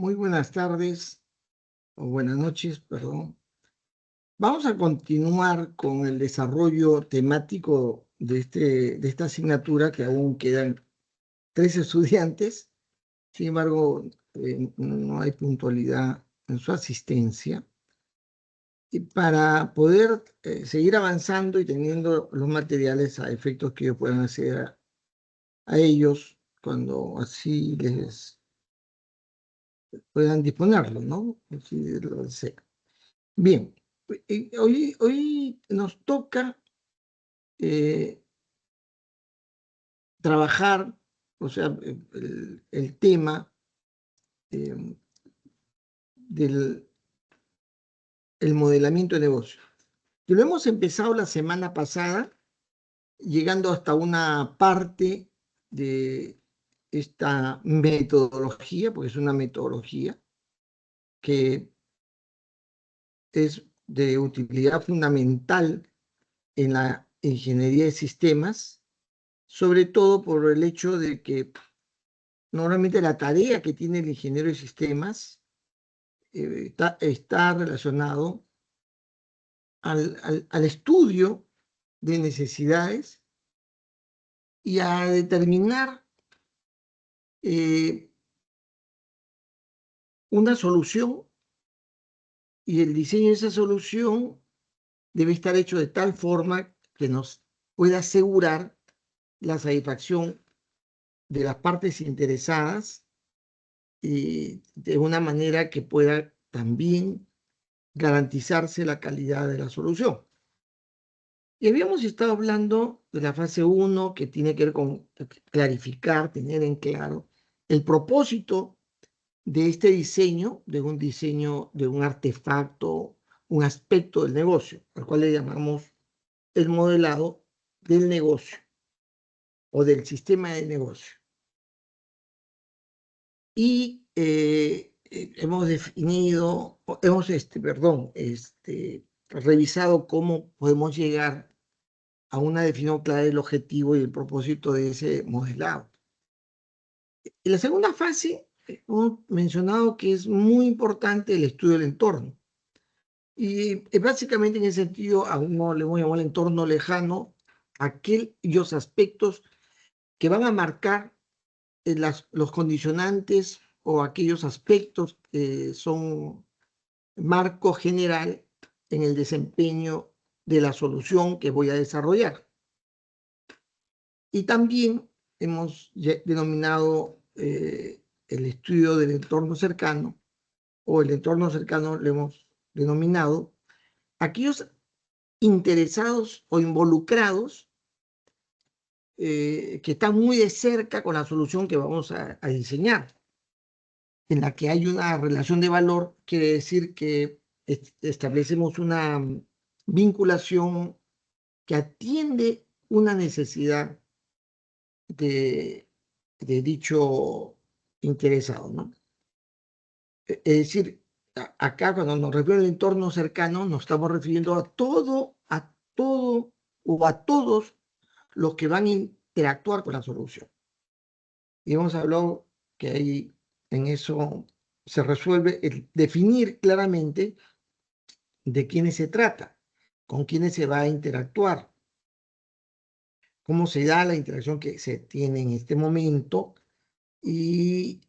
Muy buenas tardes, o buenas noches, perdón. Vamos a continuar con el desarrollo temático de esta asignatura, que aún quedan 3 estudiantes. Sin embargo, no hay puntualidad en su asistencia. Y para poder seguir avanzando y teniendo los materiales a efectos que ellos puedan hacer a ellos cuando así les puedan disponerlo, ¿no? Así lo desean. Bien, hoy nos toca trabajar, o sea, el tema eh, del el modelamiento de negocio. Y lo hemos empezado la semana pasada, llegando hasta una parte de esta metodología, porque es una metodología que es de utilidad fundamental en la ingeniería de sistemas, sobre todo por el hecho de que normalmente la tarea que tiene el ingeniero de sistemas está relacionado al estudio de necesidades y a determinar eh, una solución, y el diseño de esa solución debe estar hecho de tal forma que nos pueda asegurar la satisfacción de las partes interesadas y de una manera que pueda también garantizarse la calidad de la solución. Y habíamos estado hablando de la fase 1, que tiene que ver con clarificar, tener en claro el propósito de este diseño, de un artefacto, un aspecto del negocio, al cual le llamamos el modelado del negocio o del sistema de negocio. Y hemos definido, revisado cómo podemos llegar a una definición clara del objetivo y el propósito de ese modelado. En la segunda fase, hemos mencionado que es muy importante el estudio del entorno. Y básicamente en ese sentido, a uno le voy a llamar el entorno lejano, aquellos aspectos que van a marcar los condicionantes o aquellos aspectos que son marco general en el desempeño de la solución que voy a desarrollar. Y también hemos denominado el estudio del entorno cercano, o el entorno cercano le hemos denominado aquellos interesados o involucrados que están muy de cerca con la solución que vamos a diseñar, en la que hay una relación de valor. Quiere decir que establecemos una vinculación que atiende una necesidad de dicho interesado, ¿no? Es decir, acá cuando nos refiere al entorno cercano, nos estamos refiriendo a todo o a todos los que van a interactuar con la solución. Y hemos hablado que ahí en eso se resuelve el definir claramente de quiénes se trata, con quiénes se va a interactuar, cómo se da la interacción que se tiene en este momento, y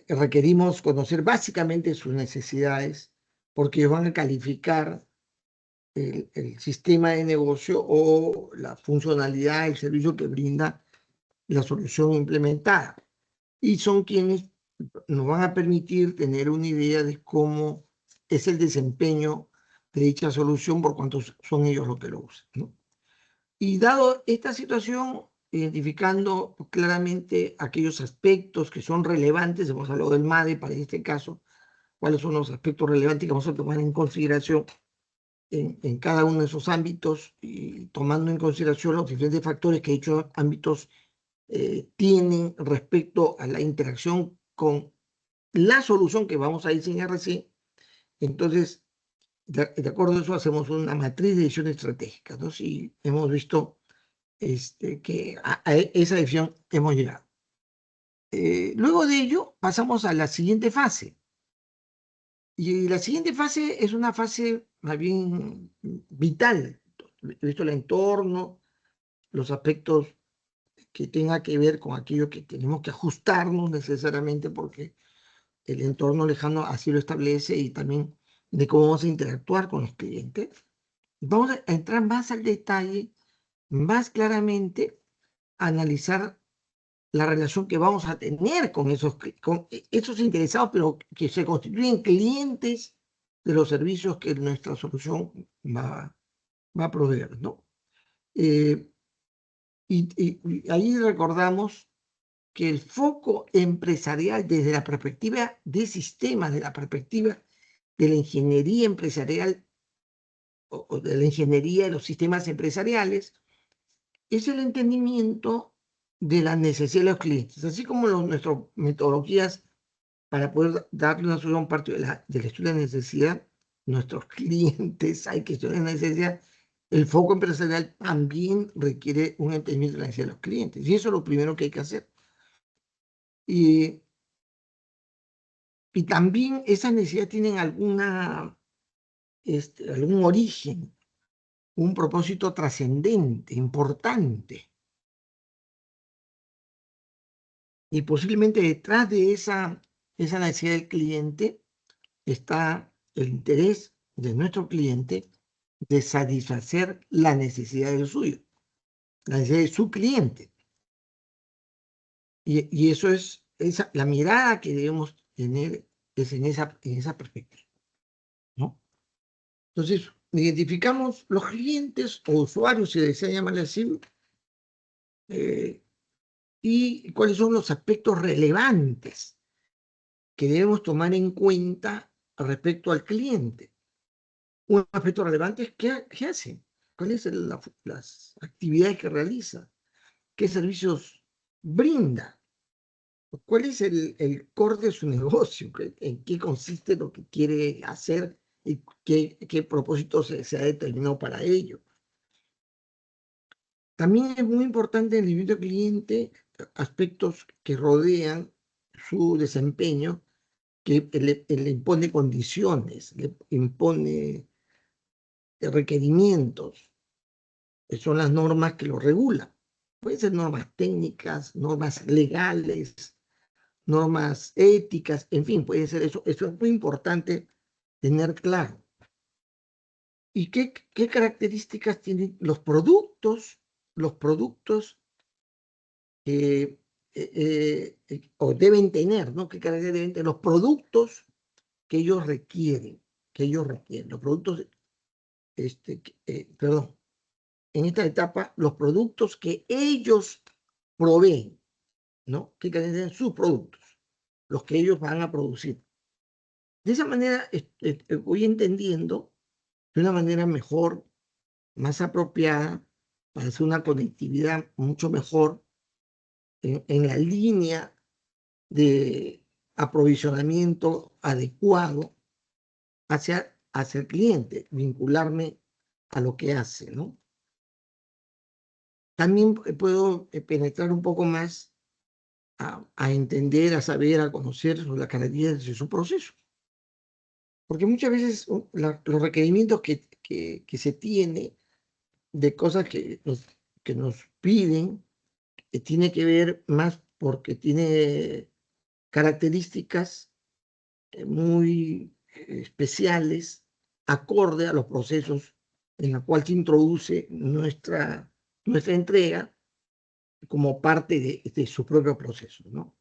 requerimos conocer básicamente sus necesidades, porque ellos van a calificar el sistema de negocio o la funcionalidad, el servicio que brinda la solución implementada. Y son quienes nos van a permitir tener una idea de cómo es el desempeño de dicha solución, por cuanto son ellos los que lo usan, ¿no? Y dado esta situación, identificando claramente aquellos aspectos que son relevantes, hemos hablado del MADE para este caso, cuáles son los aspectos relevantes que vamos a tomar en consideración en cada uno de esos ámbitos, y tomando en consideración los diferentes factores que dichos ámbitos tienen respecto a la interacción con la solución que vamos a diseñar recién. Entonces, de acuerdo a eso, hacemos una matriz de decisión estratégica, ¿no? Si hemos visto que a esa decisión hemos llegado. Luego de ello, pasamos a la siguiente fase. Y la siguiente fase es una fase más bien vital. He visto el entorno, los aspectos que tenga que ver con aquello que tenemos que ajustarnos necesariamente porque el entorno lejano así lo establece y también de cómo vamos a interactuar con los clientes. Vamos a entrar más al detalle, más claramente, a analizar la relación que vamos a tener con esos interesados, pero que se constituyen clientes de los servicios que nuestra solución va a proveer, ¿no? Y ahí recordamos que el foco empresarial desde la perspectiva de sistemas, de la perspectiva de la ingeniería empresarial o de la ingeniería de los sistemas empresariales, es el entendimiento de la necesidad de los clientes, así como nuestras metodologías para poder darle una solución parte del estudio de necesidad, nuestros clientes hay que estudiar la necesidad, el foco empresarial también requiere un entendimiento de la necesidad de los clientes, y eso es lo primero que hay que hacer. Y también esas necesidades tienen algún origen, un propósito trascendente, importante. Y posiblemente detrás de esa necesidad del cliente está el interés de nuestro cliente de satisfacer la necesidad del suyo, la necesidad de su cliente. Y eso es la mirada que debemos tener es en esa perspectiva, ¿no? Entonces, identificamos los clientes o usuarios, si desea llamarle así, y cuáles son los aspectos relevantes que debemos tomar en cuenta respecto al cliente. Un aspecto relevante es qué hace, cuáles son las actividades que realiza, qué servicios brinda, cuál es el core de su negocio, en qué consiste lo que quiere hacer y qué propósito se ha determinado para ello. También es muy importante en el nivel del cliente aspectos que rodean su desempeño, que le impone condiciones, le impone requerimientos, que son las normas que lo regulan. Pueden ser normas técnicas, normas legales, normas éticas, en fin, puede ser eso. Eso es muy importante tener claro. ¿Y qué características tienen los productos? Los productos o deben tener, ¿no? ¿Qué características deben tener los productos que ellos requieren? Los productos, perdón, en esta etapa, los productos que ellos proveen, ¿no? ¿Qué características tienen sus productos? Los que ellos van a producir. De esa manera voy entendiendo de una manera mejor, más apropiada, para hacer una conectividad mucho mejor en la línea de aprovisionamiento adecuado hacia el cliente, vincularme a lo que hace, ¿no? También puedo penetrar un poco más a entender, a saber, a conocer las características de su proceso. Porque muchas veces los requerimientos que se tiene de cosas que nos piden tiene que ver más porque tiene características muy especiales, acorde a los procesos en la cual se introduce nuestra entrega como parte de su propio proceso, ¿no?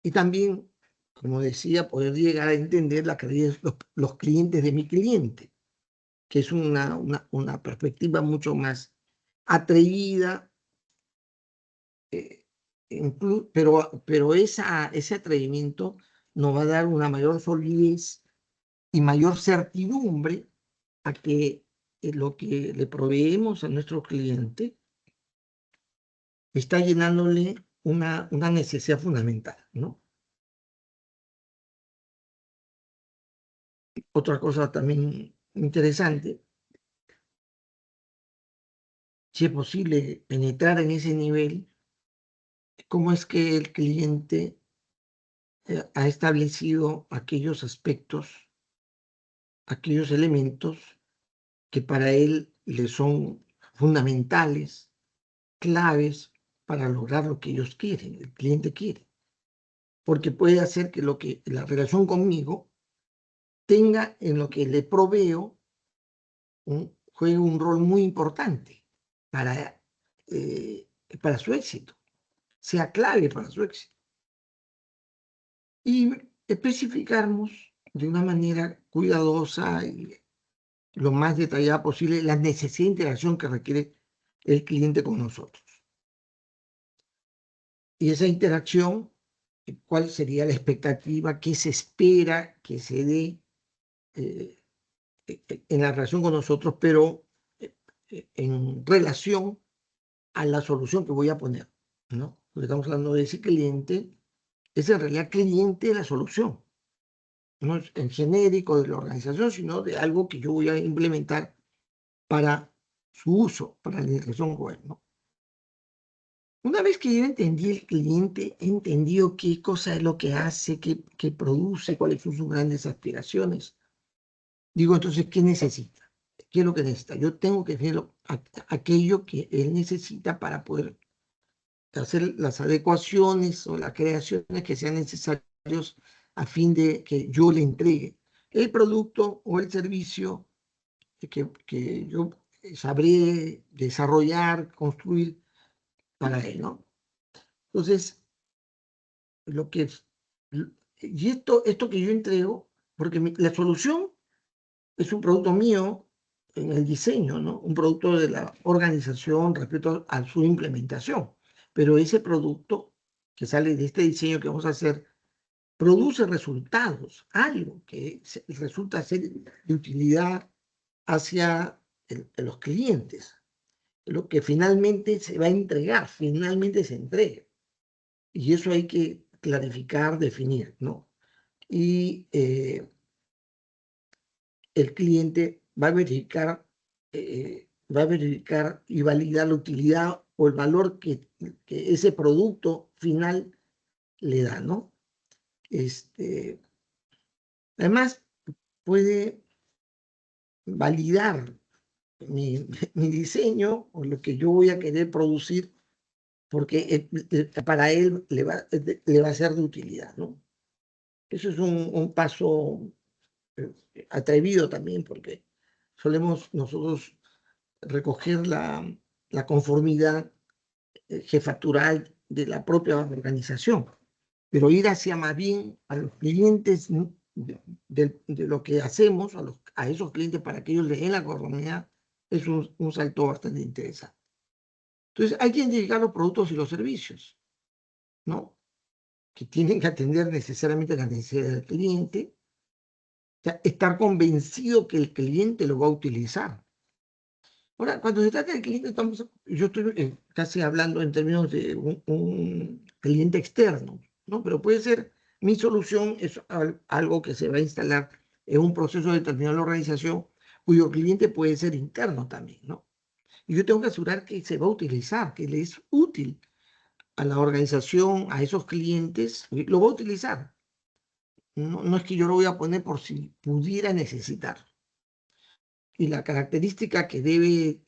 Y también, como decía, poder llegar a entender la calidad de los clientes de mi cliente, que es una perspectiva mucho más atrevida, pero ese atrevimiento nos va a dar una mayor solidez y mayor certidumbre a que lo que le proveemos a nuestro cliente está llenándole una necesidad fundamental, ¿no? Otra cosa también interesante, si es posible penetrar en ese nivel, cómo es que el cliente ha establecido aquellos aspectos, aquellos elementos que para él le son fundamentales, claves para lograr lo que ellos quieren, el cliente quiere. Porque puede hacer que la relación conmigo tenga en lo que le proveo juegue un rol muy importante para, para su éxito, sea clave para su éxito. Y especificarnos de una manera cuidadosa y lo más detallada posible la necesidad de interacción que requiere el cliente con nosotros. Y esa interacción, ¿cuál sería la expectativa? ¿Qué se espera que se dé en la relación con nosotros, pero en relación a la solución que voy a poner, ¿no? Porque estamos hablando de ese cliente, es en realidad cliente de la solución, no es en genérico de la organización, sino de algo que yo voy a implementar para su uso, para la interacción con él, ¿no? Una vez que yo entendí el cliente, he entendido qué cosa es lo que hace, qué produce, cuáles son sus grandes aspiraciones. Digo, entonces, ¿qué necesita? ¿Qué es lo que necesita? Yo tengo que hacer aquello que él necesita para poder hacer las adecuaciones o las creaciones que sean necesarios a fin de que yo le entregue el producto o el servicio que yo sabré desarrollar, construir para él, ¿no? Entonces, lo que es, y esto que yo entrego, porque la solución es un producto mío en el diseño, ¿no? Un producto de la organización respecto a su implementación. Pero ese producto que sale de este diseño que vamos a hacer produce resultados, algo que resulta ser de utilidad hacia los clientes, lo que finalmente se va a entregar, finalmente se entrega. Y eso hay que clarificar, definir, ¿no? Y el cliente va a verificar y validar la utilidad o el valor que ese producto final le da, ¿no? Además, puede validar mi diseño o lo que yo voy a querer producir porque para él le va a ser de utilidad, ¿no? Eso es un paso atrevido también porque solemos nosotros recoger la conformidad jefatural de la propia organización, pero ir hacia más bien a los clientes de lo que hacemos, a esos clientes para que ellos les den la conformidad, es un salto bastante interesante. Entonces, hay que identificar los productos y los servicios, ¿no? Que tienen que atender necesariamente las necesidades del cliente, o sea, estar convencido que el cliente lo va a utilizar. Ahora, cuando se trata del cliente, yo estoy casi hablando en términos de un cliente externo, ¿no? Pero puede ser, mi solución es algo que se va a instalar en un proceso determinado de la organización, cuyo cliente puede ser interno también, ¿no? Y yo tengo que asegurar que se va a utilizar, que le es útil a la organización, a esos clientes, lo va a utilizar. No es que yo lo voy a poner por si pudiera necesitar. Y la característica que debe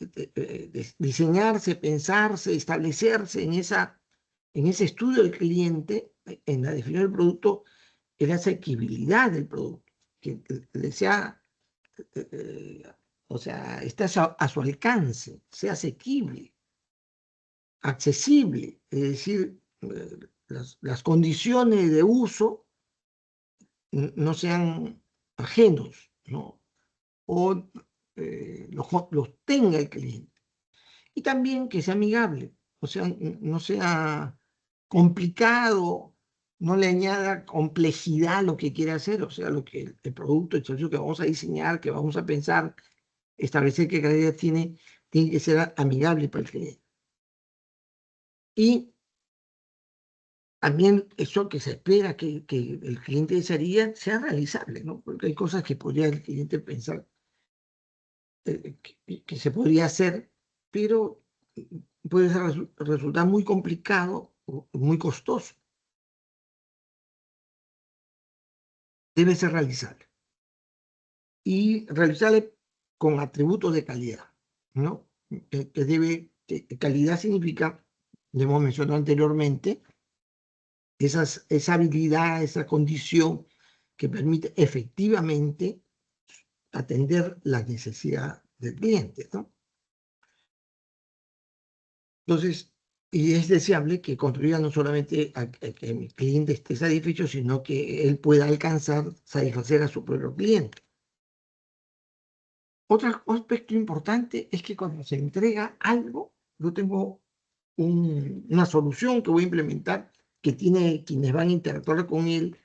diseñarse, pensarse, establecerse en ese estudio del cliente, en la definición del producto, es la asequibilidad del producto, que le sea, o sea, esté a su alcance, sea asequible, accesible, es decir, las condiciones de uso no sean ajenos, ¿no? O los tenga el cliente. Y también que sea amigable, o sea, no sea complicado, no le añada complejidad a lo que quiere hacer, o sea, el producto, el servicio que vamos a diseñar, que vamos a pensar, establecer qué calidad tiene que ser amigable para el cliente. Y también eso que se espera que el cliente desearía sea realizable, ¿no? Porque hay cosas que podría el cliente pensar que se podría hacer, pero puede resultar muy complicado muy costoso. Debe ser realizable. Y realizable con atributos de calidad, ¿no? Calidad significa, lo hemos mencionado anteriormente, esa habilidad, esa condición que permite efectivamente atender la necesidad del cliente, ¿no? Entonces, y es deseable que contribuya no solamente a que mi cliente esté satisfecho, sino que él pueda alcanzar, satisfacer a su propio cliente. Otro aspecto importante es que cuando se entrega algo, yo tengo una solución que voy a implementar que tiene quienes van a interactuar con él,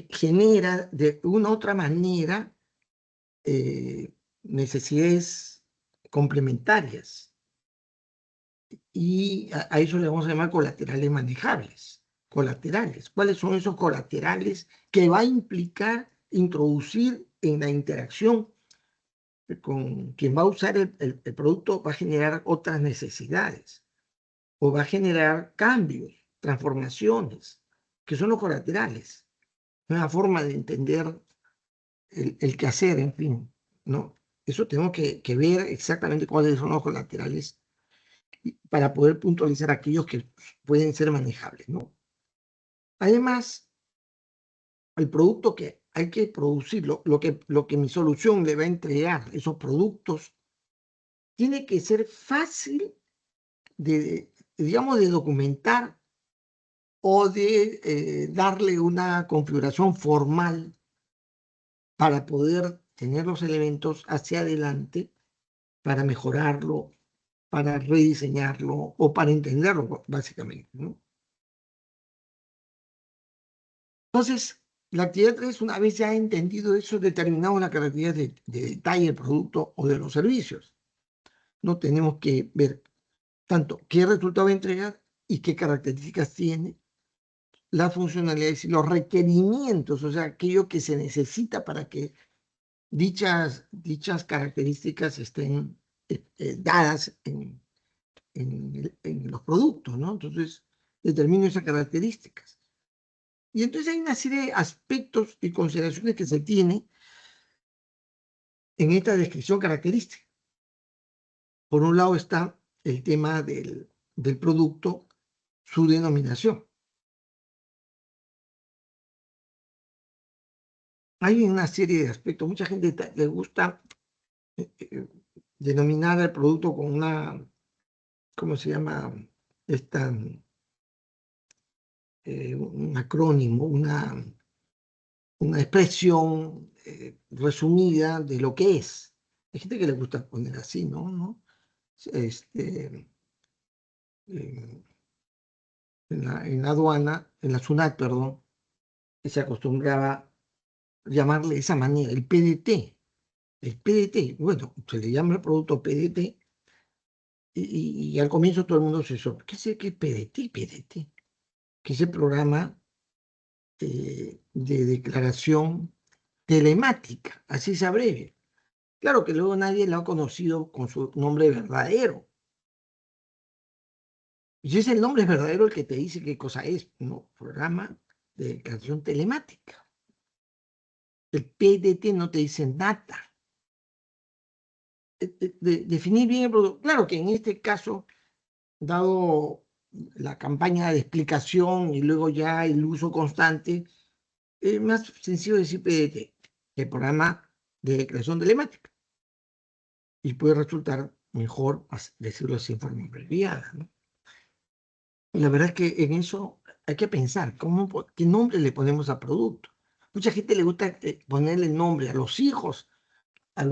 genera de una u otra manera necesidades complementarias. Y a eso le vamos a llamar colaterales manejables. Colaterales. ¿Cuáles son esos colaterales que va a implicar introducir en la interacción con quien va a usar el producto? Va a generar otras necesidades o va a generar cambios, transformaciones, que son los colaterales. Una forma de entender el quehacer, en fin, ¿no? Eso tenemos que ver exactamente cuáles son los colaterales para poder puntualizar aquellos que pueden ser manejables, ¿no? Además, el producto que hay que producirlo, lo que mi solución le va a entregar, esos productos, tiene que ser fácil digamos, de documentar o de darle una configuración formal para poder tener los elementos hacia adelante, para mejorarlo, para rediseñarlo o para entenderlo, básicamente, ¿no? Entonces, la actividad 3, una vez ya entendido eso, determinado la característica de detalle del producto o de los servicios. No tenemos que ver tanto qué resultado va a entregar y qué características tiene, las funcionalidades y los requerimientos, o sea, aquello que se necesita para que dichas características estén dadas en los productos, ¿no? Entonces, determino esas características. Y entonces hay una serie de aspectos y consideraciones que se tienen en esta descripción característica. Por un lado está el tema del producto, su denominación. Hay una serie de aspectos. Mucha gente le gusta denominar el producto con una, ¿cómo se llama? Un acrónimo, una expresión resumida de lo que es. Hay gente que le gusta poner así, ¿no? Este, en la aduana, en la SUNAT, perdón, se acostumbraba llamarle de esa manera, el PDT. El PDT, bueno, se le llama el producto PDT y al comienzo todo el mundo se sorprende. ¿Qué es PDT? PDT, que es el programa de declaración telemática, así se abrevia. Claro que luego nadie lo ha conocido con su nombre verdadero. Y si es el nombre verdadero el que te dice qué cosa es, ¿no? Programa de declaración telemática. El PDT no te dice nada. Definir bien el producto. Claro que en este caso, dado la campaña de explicación y luego ya el uso constante, es más sencillo decir PDT, el programa de declaración telemática. Y puede resultar mejor decirlo así en forma abreviada, ¿no? La verdad es que en eso hay que pensar, ¿qué nombre le ponemos al producto? Mucha gente le gusta ponerle nombre a los hijos, a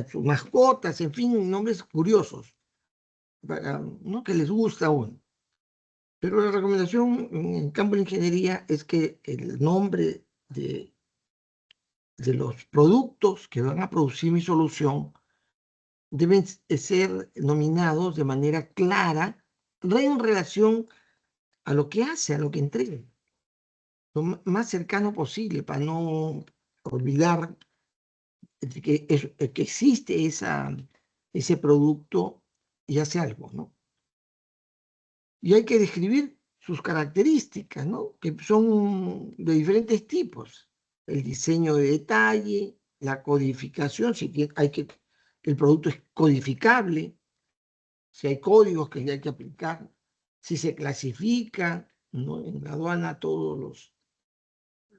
sus mascotas, en fin, nombres curiosos, ¿no? Que les gusta a uno. Pero la recomendación en el campo de la ingeniería es que el nombre de los productos que van a producir mi solución deben ser nominados de manera clara en relación a lo que hace, a lo que entrega, lo más cercano posible para no olvidar que existe ese producto y hace algo, ¿no? y hay que describir sus características, ¿no? Que son de diferentes tipos. El diseño de detalle, la codificación, si hay que, el producto es codificable, si hay códigos que hay que aplicar, si se clasifica, ¿no? En la aduana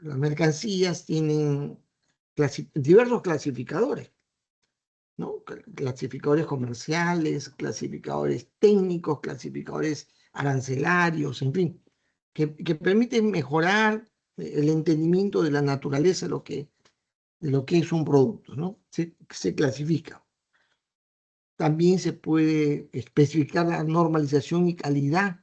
las mercancías tienen diversos clasificadores, ¿no? Clasificadores comerciales, clasificadores técnicos, clasificadores arancelarios, en fin, que permiten mejorar el entendimiento de la naturaleza de lo que es un producto, ¿no? Se clasifica. También se puede especificar la normalización y calidad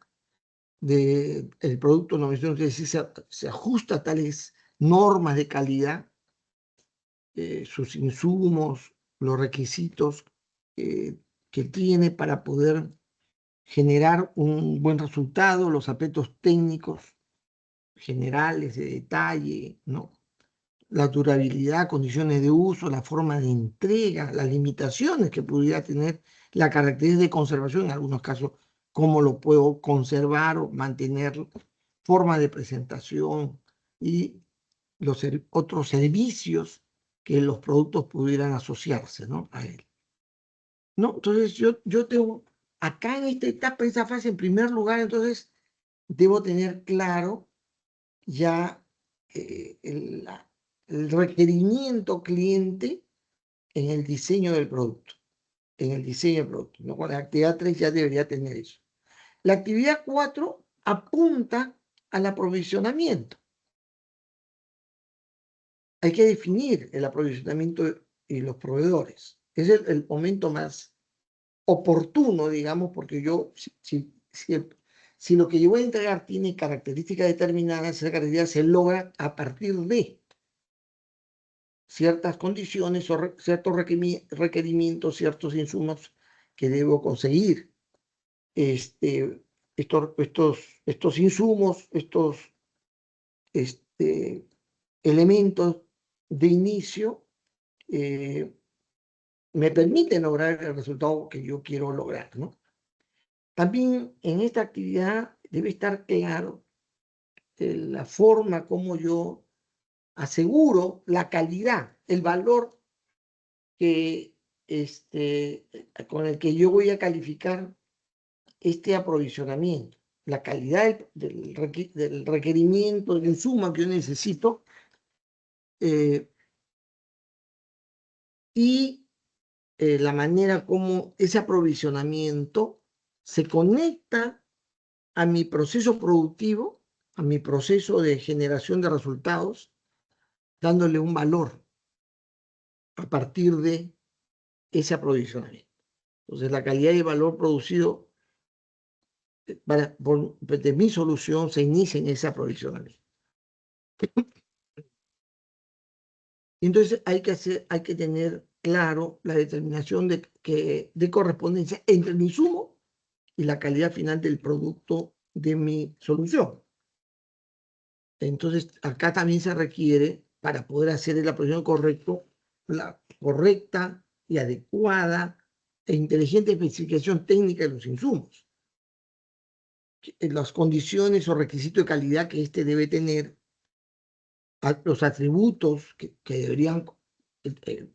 del producto, ¿no? Es decir, se ajusta a tales normas de calidad, sus insumos, los requisitos que tiene para poder generar un buen resultado, los aspectos técnicos generales de detalle, ¿no? La durabilidad, condiciones de uso, la forma de entrega, las limitaciones que pudiera tener, la característica de conservación, en algunos casos, cómo lo puedo conservar o mantener, forma de presentación y los otros servicios que los productos pudieran asociarse, ¿no? A él. ¿No? Entonces yo tengo, acá en esta etapa, en esta fase, en primer lugar, entonces, debo tener claro ya el requerimiento cliente en el diseño del producto, en el diseño del producto, ¿no? Con la actividad 3 ya debería tener eso. La actividad 4 apunta al aprovisionamiento. Hay que definir el aprovisionamiento y los proveedores. Es el momento más oportuno, digamos, porque yo, si lo que yo voy a entregar tiene características determinadas, esa característica se logra a partir de ciertas condiciones o ciertos requerimientos, ciertos insumos que debo conseguir. Estos insumos, estos elementos de inicio me permiten lograr el resultado que yo quiero lograr, ¿no? También en esta actividad debe estar claro la forma como yo aseguro la calidad, el valor que, con el que yo voy a calificar este aprovisionamiento, la calidad del requerimiento, del insumo que yo necesito, y la manera como ese aprovisionamiento se conecta a mi proceso productivo, a mi proceso de generación de resultados, dándole un valor a partir de ese aprovisionamiento. Entonces, la calidad y valor producido de mi solución se inicia en ese aprovisionamiento. Entonces, hay que tener claro la determinación de correspondencia entre el insumo y la calidad final del producto de mi solución. Entonces, acá también se requiere, para poder hacer el aprovisionamiento correcto, la correcta y adecuada e inteligente especificación técnica de los insumos. Las condiciones o requisitos de calidad que éste debe tener, los atributos que deberían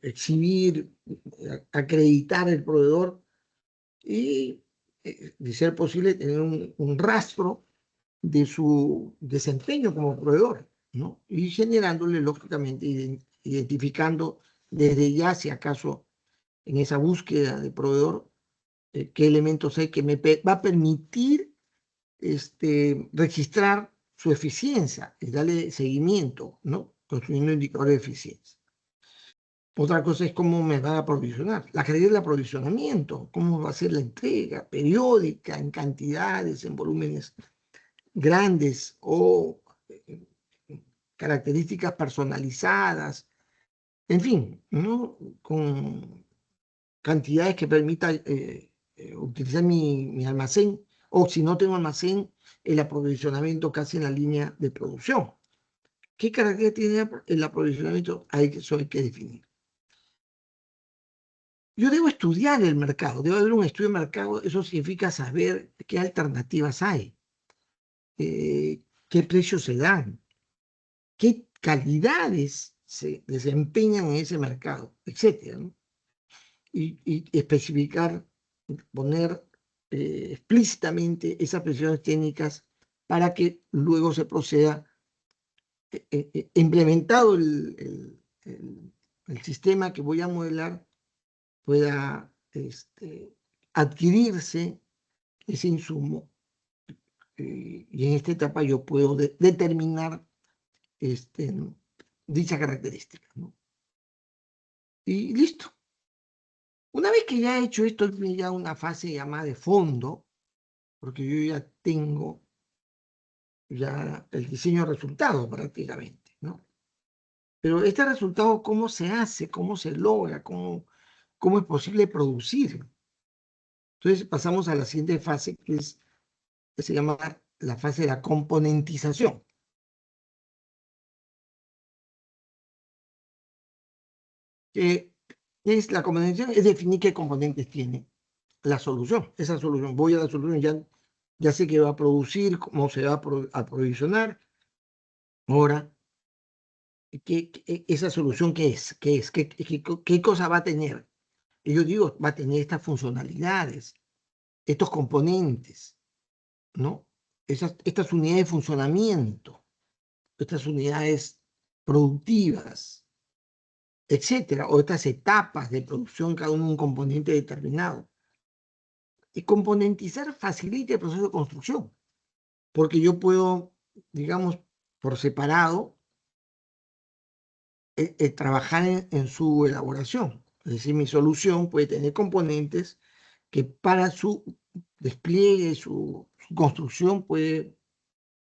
exhibir, acreditar el proveedor y, de ser posible, tener un rastro de su desempeño como proveedor, ¿no? Y generándole, lógicamente, identificando desde ya, si acaso, en esa búsqueda de proveedor, qué elementos hay que me va a permitir registrar su eficiencia y darle seguimiento, ¿no? Construyendo indicadores de eficiencia. Otra cosa es cómo me va a aprovisionar. La calidad del aprovisionamiento, cómo va a ser la entrega periódica, en cantidades, en volúmenes grandes o características personalizadas, en fin, ¿no? Con cantidades que permitan utilizar mi almacén, o si no tengo almacén, el aprovisionamiento casi en la línea de producción. ¿Qué características tiene el aprovisionamiento? Eso hay que definir. yo debo estudiar el mercado, debo haber un estudio de mercado, eso significa saber qué alternativas hay, qué precios se dan, qué calidades se desempeñan en ese mercado, etcétera, ¿no? Y especificar, poner explícitamente esas presiones técnicas para que luego se proceda, implementado el sistema que voy a modelar, pueda adquirirse ese insumo, y en esta etapa yo puedo determinar dicha característica, ¿no? Y listo. Una vez que ya he hecho esto, viene ya una fase llamada de fondo, porque yo ya tengo ya el diseño de resultado prácticamente, ¿no? Pero este resultado, ¿cómo se hace? ¿Cómo se logra? ¿Cómo es posible producir? Entonces pasamos a la siguiente fase, que se llama la fase de la componentización. ¿Qué es la componentización? Es definir qué componentes tiene la solución. Esa solución, voy a la solución, ya sé que va a producir, cómo se va a aprovisionar. Ahora, esa solución qué es? ¿Qué cosa va a tener? Y yo digo, va a tener estas funcionalidades, estos componentes, ¿no? Estas unidades de funcionamiento, estas unidades productivas, etcétera, o estas etapas de producción, cada uno un componente determinado. Y componentizar facilita el proceso de construcción, porque yo puedo, digamos, por separado, trabajar en su elaboración. Es decir, mi solución puede tener componentes que para su despliegue, su construcción puede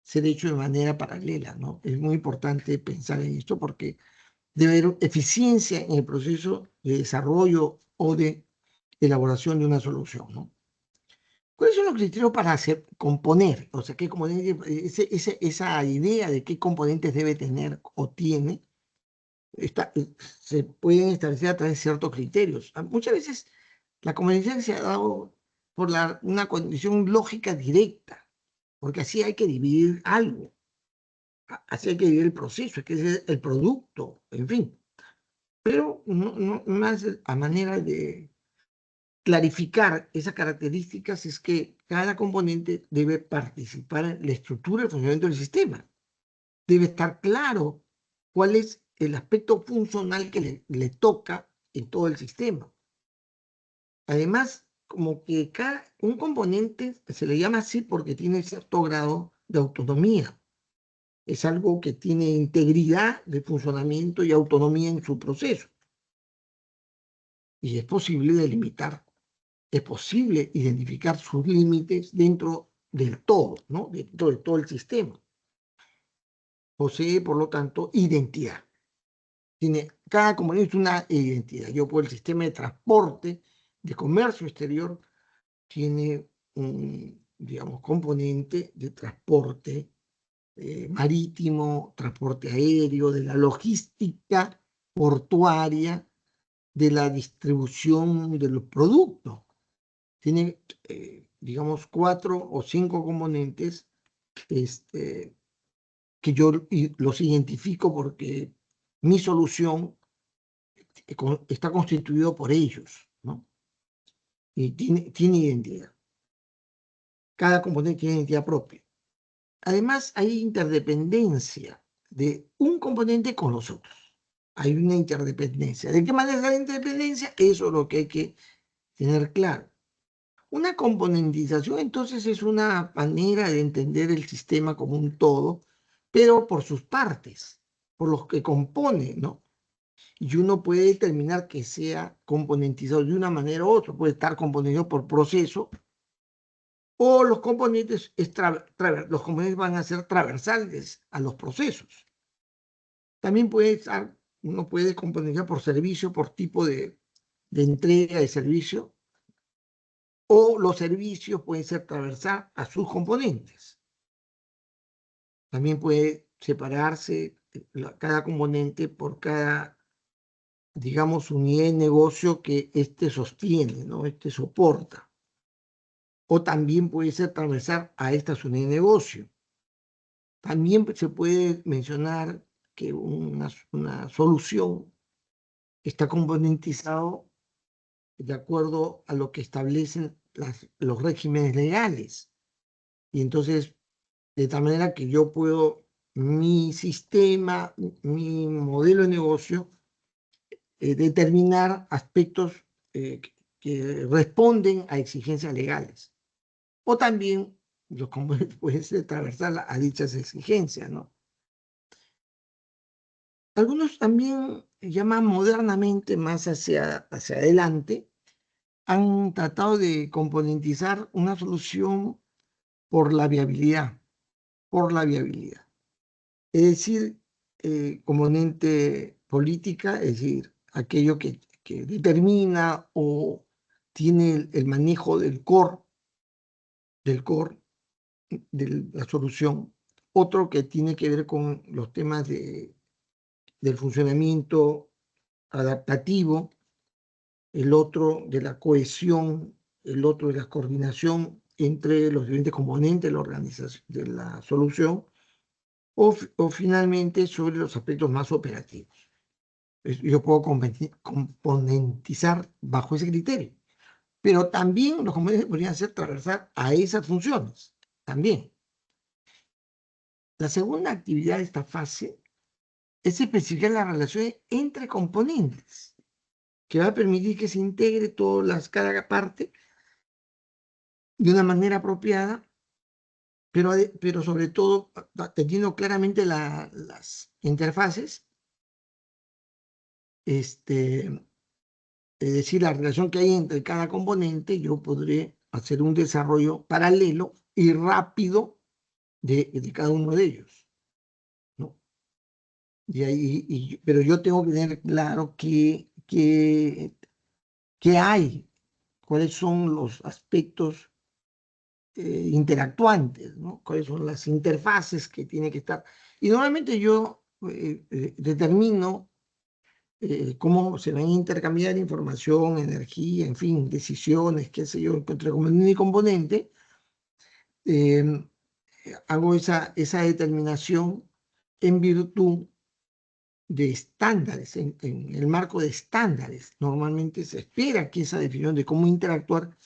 ser hecho de manera paralela, ¿no? Es muy importante pensar en esto porque debe haber eficiencia en el proceso de desarrollo o de elaboración de una solución, ¿no? ¿Cuáles son los criterios para componer? O sea, ¿qué componentes, esa idea de qué componentes debe tener o tiene, se pueden establecer a través de ciertos criterios? Muchas veces la competencia se ha dado por una condición lógica directa, porque así hay que dividir algo, así hay que dividir el proceso, es que es el producto, en fin. Pero no más a manera de clarificar esas características es que cada componente debe participar en la estructura y el funcionamiento del sistema. Debe estar claro cuál es el aspecto funcional que le toca en todo el sistema. Además, como que un componente se le llama así porque tiene cierto grado de autonomía. Es algo que tiene integridad de funcionamiento y autonomía en su proceso. Y es posible delimitar, es posible identificar sus límites dentro del todo, ¿no? Dentro de todo el sistema. Posee, por lo tanto, identidad. Cada componente es una identidad. Yo por el sistema de transporte, de comercio exterior, tiene un, digamos, componente de transporte marítimo, transporte aéreo, de la logística portuaria, de la distribución de los productos. Tiene, digamos, 4 o 5 componentes que yo los identifico porque mi solución está constituido por ellos, ¿no? Y tiene identidad. Cada componente tiene identidad propia. Además, hay interdependencia de un componente con los otros. Hay una interdependencia. ¿De qué manera es la interdependencia? Eso es lo que hay que tener claro. Una componentización, entonces, es una manera de entender el sistema como un todo, pero por sus partes, por los que compone, ¿no? Y uno puede determinar que sea componentizado de una manera u otra. Puede estar componentizado por proceso, o los componentes, los componentes van a ser transversales a los procesos. También uno puede componentizar por servicio, por tipo de entrega de servicio, o los servicios pueden ser transversal a sus componentes. También puede separarse cada componente por cada digamos, unidad de negocio que éste sostiene, ¿no? Este soporta. O también puede ser transversal a estas unidades de negocio. También se puede mencionar que una solución está componentizado de acuerdo a lo que establecen los regímenes legales. Y entonces, de tal manera que yo puedo, mi sistema, mi modelo de negocio, determinar aspectos que responden a exigencias legales. O también los componentes pueden ser transversal a dichas exigencias, ¿no? Algunos también llaman modernamente, más hacia adelante, han tratado de componentizar una solución por la viabilidad, por la viabilidad. Es decir, componente política, es decir, aquello que determina o tiene el manejo del core de la solución. Otro que tiene que ver con los temas del funcionamiento adaptativo, el otro de la cohesión, el otro de la coordinación entre los diferentes componentes de la organización, de la solución, o finalmente sobre los aspectos más operativos. Yo puedo componentizar bajo ese criterio, pero también los componentes podrían ser transversal a esas funciones, también. La segunda actividad de esta fase es especificar las relaciones entre componentes, que va a permitir que se integre cada parte de una manera apropiada, pero sobre todo teniendo claramente las interfaces, es decir, la relación que hay entre cada componente. Yo podré hacer un desarrollo paralelo y rápido de cada uno de ellos, ¿no? Pero yo tengo que tener claro qué hay, cuáles son los aspectos interactuantes, ¿no? Cuáles son las interfaces que tiene que estar. Y normalmente yo determino cómo se van a intercambiar información, energía, en fin, decisiones, qué sé yo, entre componente y componente. eh, Hago esa determinación en virtud de estándares, en el marco de estándares. Normalmente se espera que esa definición de cómo interactuar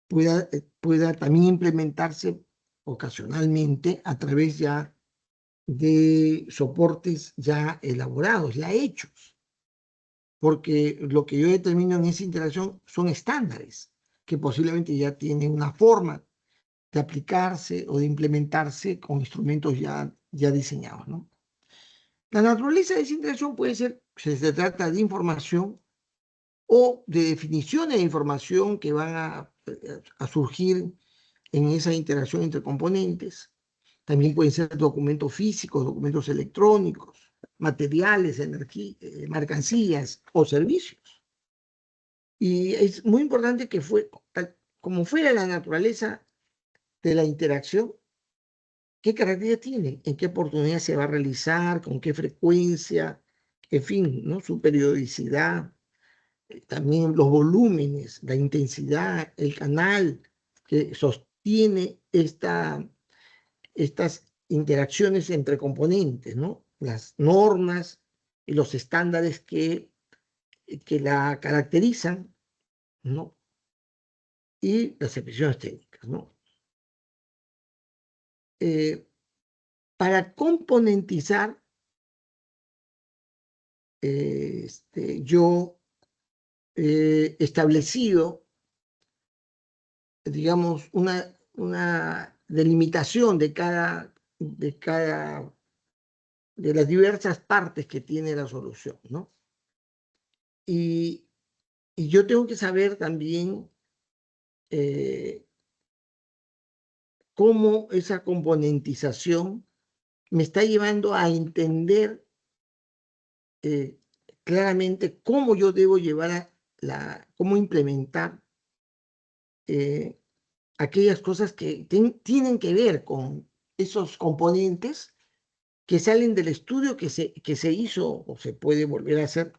pueda también implementarse ocasionalmente a través ya de soportes ya elaborados, ya hechos, porque lo que yo determino en esa interacción son estándares que posiblemente ya tienen una forma de aplicarse o de implementarse con instrumentos ya diseñados, ¿no? La naturaleza de esa interacción puede ser, si se trata de información o de definiciones de información que van a surgir en esa interacción entre componentes. También pueden ser documentos físicos, documentos electrónicos, materiales, energía, mercancías o servicios. Y es muy importante que como fuera la naturaleza de la interacción, qué características tiene, en qué oportunidad se va a realizar, con qué frecuencia, en fin, ¿no? Su periodicidad, también los volúmenes, la intensidad, el canal que sostiene estas interacciones entre componentes, ¿no? Las normas y los estándares que la caracterizan, ¿no? Y las expresiones técnicas, ¿no? Para componentizar, yo he establecido, digamos, una delimitación de las diversas partes que tiene la solución, ¿no? Y, y yo tengo que saber también cómo esa componentización me está llevando a entender eh, claramente cómo yo debo llevar cómo implementar eh, aquellas cosas que tienen que ver con esos componentes que salen del estudio que se hizo o se puede volver a hacer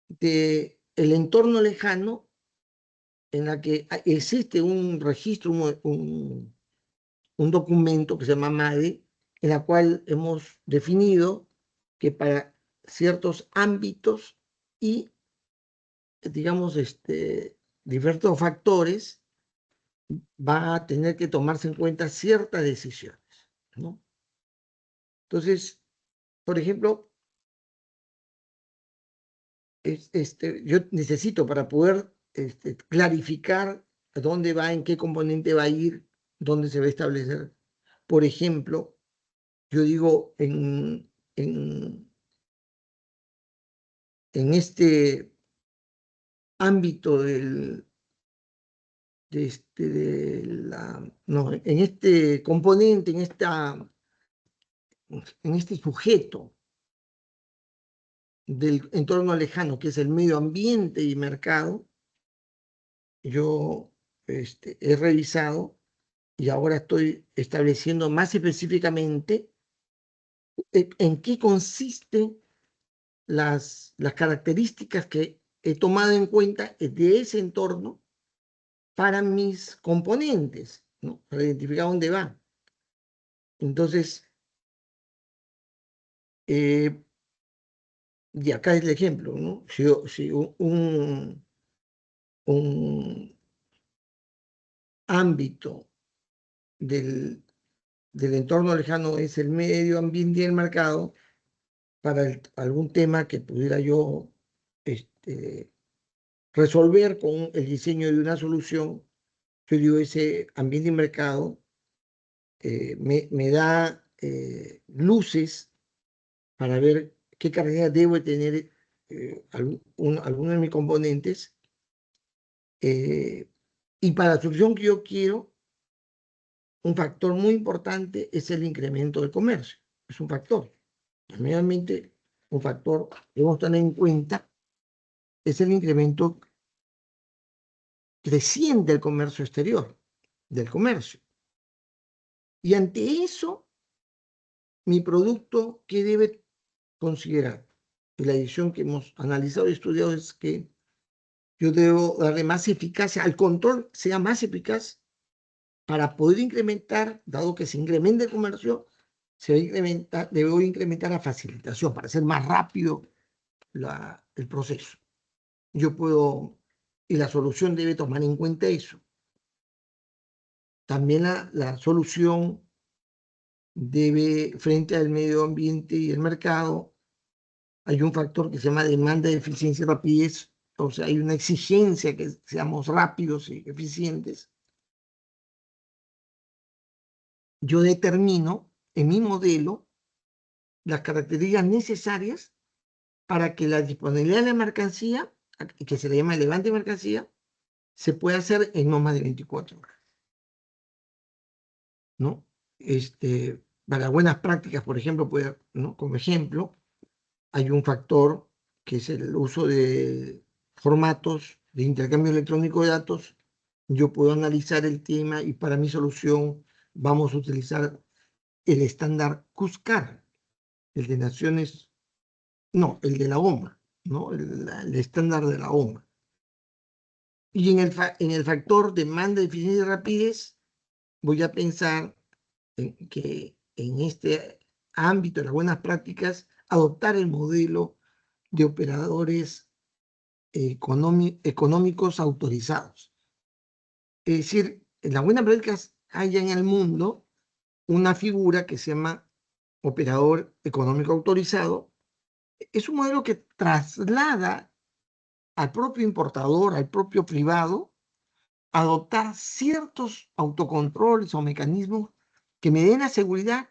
de el entorno lejano en la que existe un registro, un documento que se llama MADE, en la cual hemos definido que para ciertos ámbitos y, digamos, diversos factores, va a tener que tomarse en cuenta ciertas decisiones, ¿no? Entonces, por ejemplo, yo necesito para poder clarificar dónde va, en qué componente va a ir, dónde se va a establecer. Por ejemplo, yo digo, en este ámbito no, en este componente, en este sujeto del entorno lejano, que es el medio ambiente y mercado, yo he revisado y ahora estoy estableciendo más específicamente en qué consisten las características que he tomado en cuenta de ese entorno para mis componentes, ¿no? Para identificar dónde va. Entonces, y acá es el ejemplo, ¿no? Si un ámbito del, del entorno lejano es el medio ambiente y el mercado, para algún tema que pudiera yo resolver con el diseño de una solución, yo digo, ese ambiente y mercado me da luces para ver qué carga debo tener alguno de mis componentes, y para la solución que yo quiero, un factor muy importante es el incremento del comercio. Es un factor. Realmente, un factor que debemos tener en cuenta es el incremento creciente del comercio exterior, del comercio. Y ante eso, mi producto, ¿qué debe considerar? Y la edición que hemos analizado y estudiado es que yo debo darle más eficacia al control, sea más eficaz para poder incrementar, dado que se incrementa el comercio, debo incrementar la facilitación para hacer más rápido el proceso. Yo puedo, y la solución debe tomar en cuenta eso. También la solución debe, frente al medio ambiente y el mercado, hay un factor que se llama demanda de eficiencia y rapidez, o sea, hay una exigencia que seamos rápidos y eficientes. Yo determino en mi modelo las características necesarias para que la disponibilidad de la mercancía, que se le llama levante de mercancía, se pueda hacer en no más de 24 horas, ¿no? Para buenas prácticas, por ejemplo, ¿no? Como ejemplo, hay un factor que es el uso de formatos de intercambio electrónico de datos. Yo puedo analizar el tema y para mi solución vamos a utilizar el estándar CUSCAR, el de Naciones, no, el de la OMA, ¿no? El estándar de la OMA. Y en el factor demanda, eficiencia y rapidez, voy a pensar que en este ámbito de las buenas prácticas, adoptar el modelo de operadores económicos autorizados. Es decir, en las buenas prácticas hay en el mundo una figura que se llama operador económico autorizado. Es un modelo que traslada al propio importador, al propio privado, adoptar ciertos autocontroles o mecanismos que me den la seguridad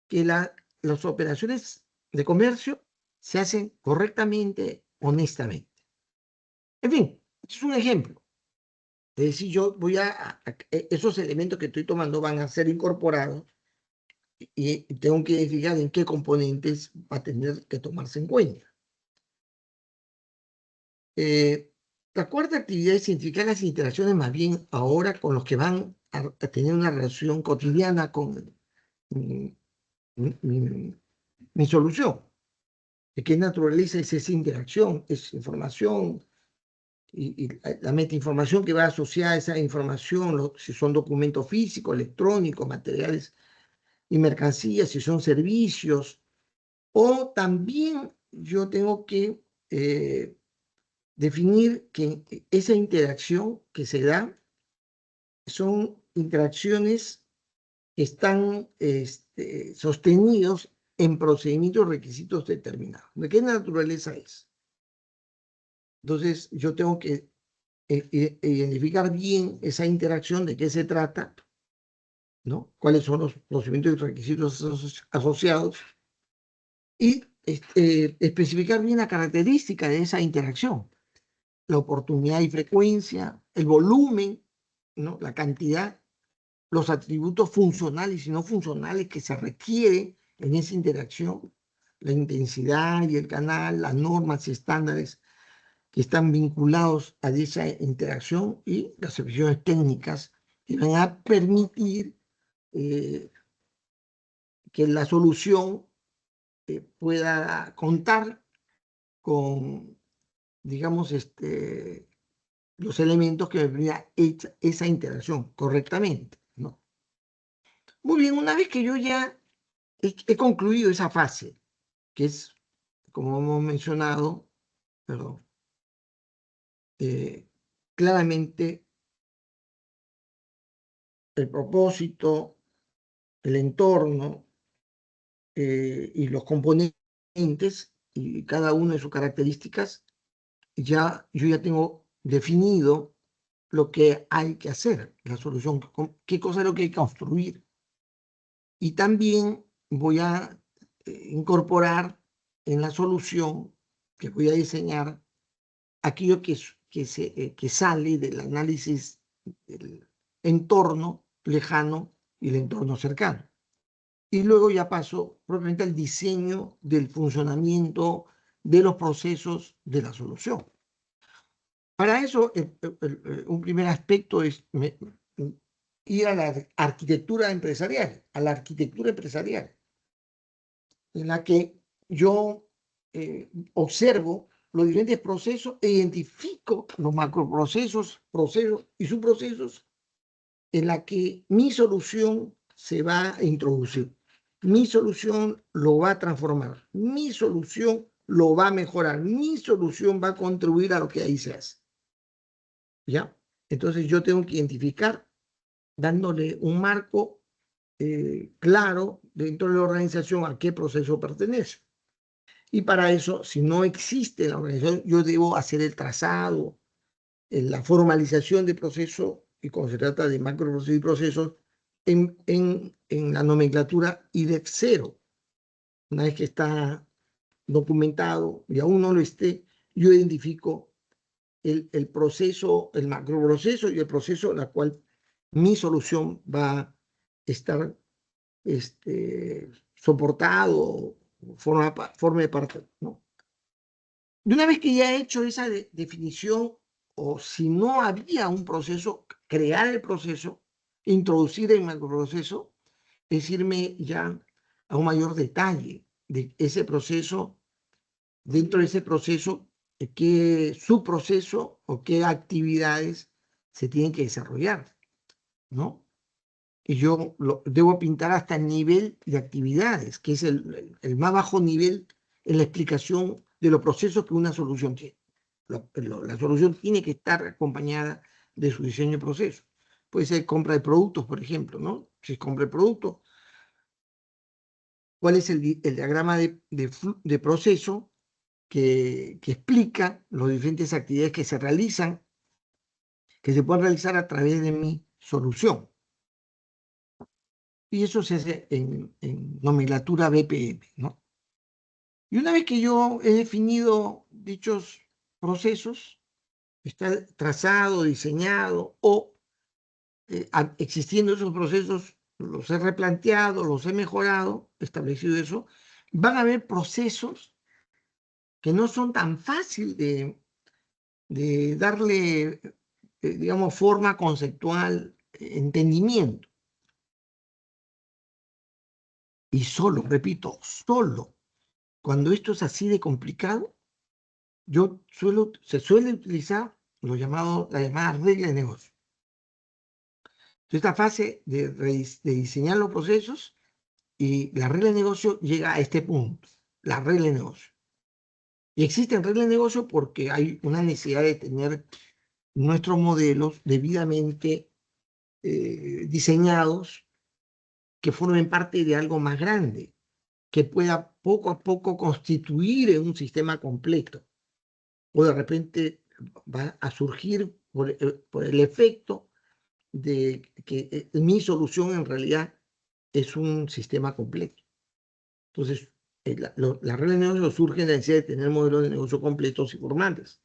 que las operaciones de comercio se hacen correctamente, honestamente. En fin, es un ejemplo. Es decir, yo esos elementos que estoy tomando van a ser incorporados y tengo que fijar en qué componentes va a tener que tomarse en cuenta. La cuarta actividad es identificar las interacciones más bien ahora con los que van a tener una relación cotidiana con mi solución. ¿De qué naturaleza es esa interacción? Es información y la metainformación que va asociada a esa información, si son documentos físicos, electrónicos, materiales y mercancías, si son servicios, o también yo tengo que definir que esa interacción que se da son interacciones que están sostenidos en procedimientos requisitos determinados. ¿De qué naturaleza es? Entonces, yo tengo que identificar bien esa interacción, de qué se trata, ¿no? Cuáles son los procedimientos y requisitos asociados y especificar bien la característica de esa interacción, la oportunidad y frecuencia, el volumen, ¿no? La cantidad, los atributos funcionales y no funcionales que se requiere en esa interacción, la intensidad y el canal, las normas y estándares que están vinculados a esa interacción y las soluciones técnicas que van a permitir que la solución pueda contar con, digamos, los elementos que me permitan esa interacción correctamente, ¿no? Muy bien, una vez que yo ya he concluido esa fase, que es, como hemos mencionado, perdón, claramente el propósito, el entorno y los componentes y cada uno de sus características, yo ya tengo definido lo que hay que hacer, la solución, qué cosa es lo que hay que construir. Y también voy a incorporar en la solución que voy a diseñar aquello que sale del análisis del entorno lejano y el entorno cercano. Y luego ya paso propiamente al diseño del funcionamiento de los procesos de la solución. Para eso, un primer aspecto es ir a la arquitectura empresarial, en la que yo observo los diferentes procesos e identifico los macroprocesos, procesos y subprocesos en la que mi solución se va a introducir. Mi solución lo va a transformar. Mi solución lo va a mejorar. Mi solución va a contribuir a lo que ahí se hace. ¿Ya? Entonces yo tengo que identificar, dándole un marco claro dentro de la organización a qué proceso pertenece. Y para eso, si no existe la organización, yo debo hacer el trazado, la formalización de proceso, y cuando se trata de macroprocesos y procesos, en la nomenclatura IDEF 0. Una vez que está documentado y aún no lo esté, yo identifico el proceso, el macroproceso y el proceso en el cual mi solución va a estar soportado, forme parte, ¿no? Y una vez que ya he hecho esa definición, o si no había un proceso, crear el proceso, introducir el macroproceso, es irme ya a un mayor detalle de ese proceso, dentro de ese proceso, qué subproceso o qué actividades se tienen que desarrollar, ¿no? Y yo debo pintar hasta el nivel de actividades, que es el más bajo nivel en la explicación de los procesos que una solución tiene. La solución tiene que estar acompañada de su diseño de proceso. Puede ser compra de productos, por ejemplo, ¿no? Si es compra de productos, ¿cuál es el diagrama de proceso que explica las diferentes actividades que se realizan, que se pueden realizar a través de mi solución? Y eso se hace en nomenclatura BPM, ¿no? Y una vez que yo he definido dichos procesos, está trazado, diseñado o existiendo esos procesos, los he replanteado, los he mejorado, establecido eso, van a haber procesos que no son tan fáciles de darle, digamos, forma conceptual, entendimiento. Y solo, repito, solo Cuando esto es así de complicado, se suele utilizar la llamada regla de negocio. Entonces, esta fase de diseñar los procesos y la regla de negocio llega a este punto, la regla de negocio. Y existen reglas de negocio porque hay una necesidad de tener nuestros modelos debidamente diseñados que formen parte de algo más grande, que pueda poco a poco constituir un sistema completo. O de repente va a surgir por el efecto de que mi solución en realidad es un sistema completo. Entonces, la regla de negocio surge en la necesidad de tener modelos de negocio completos y formales.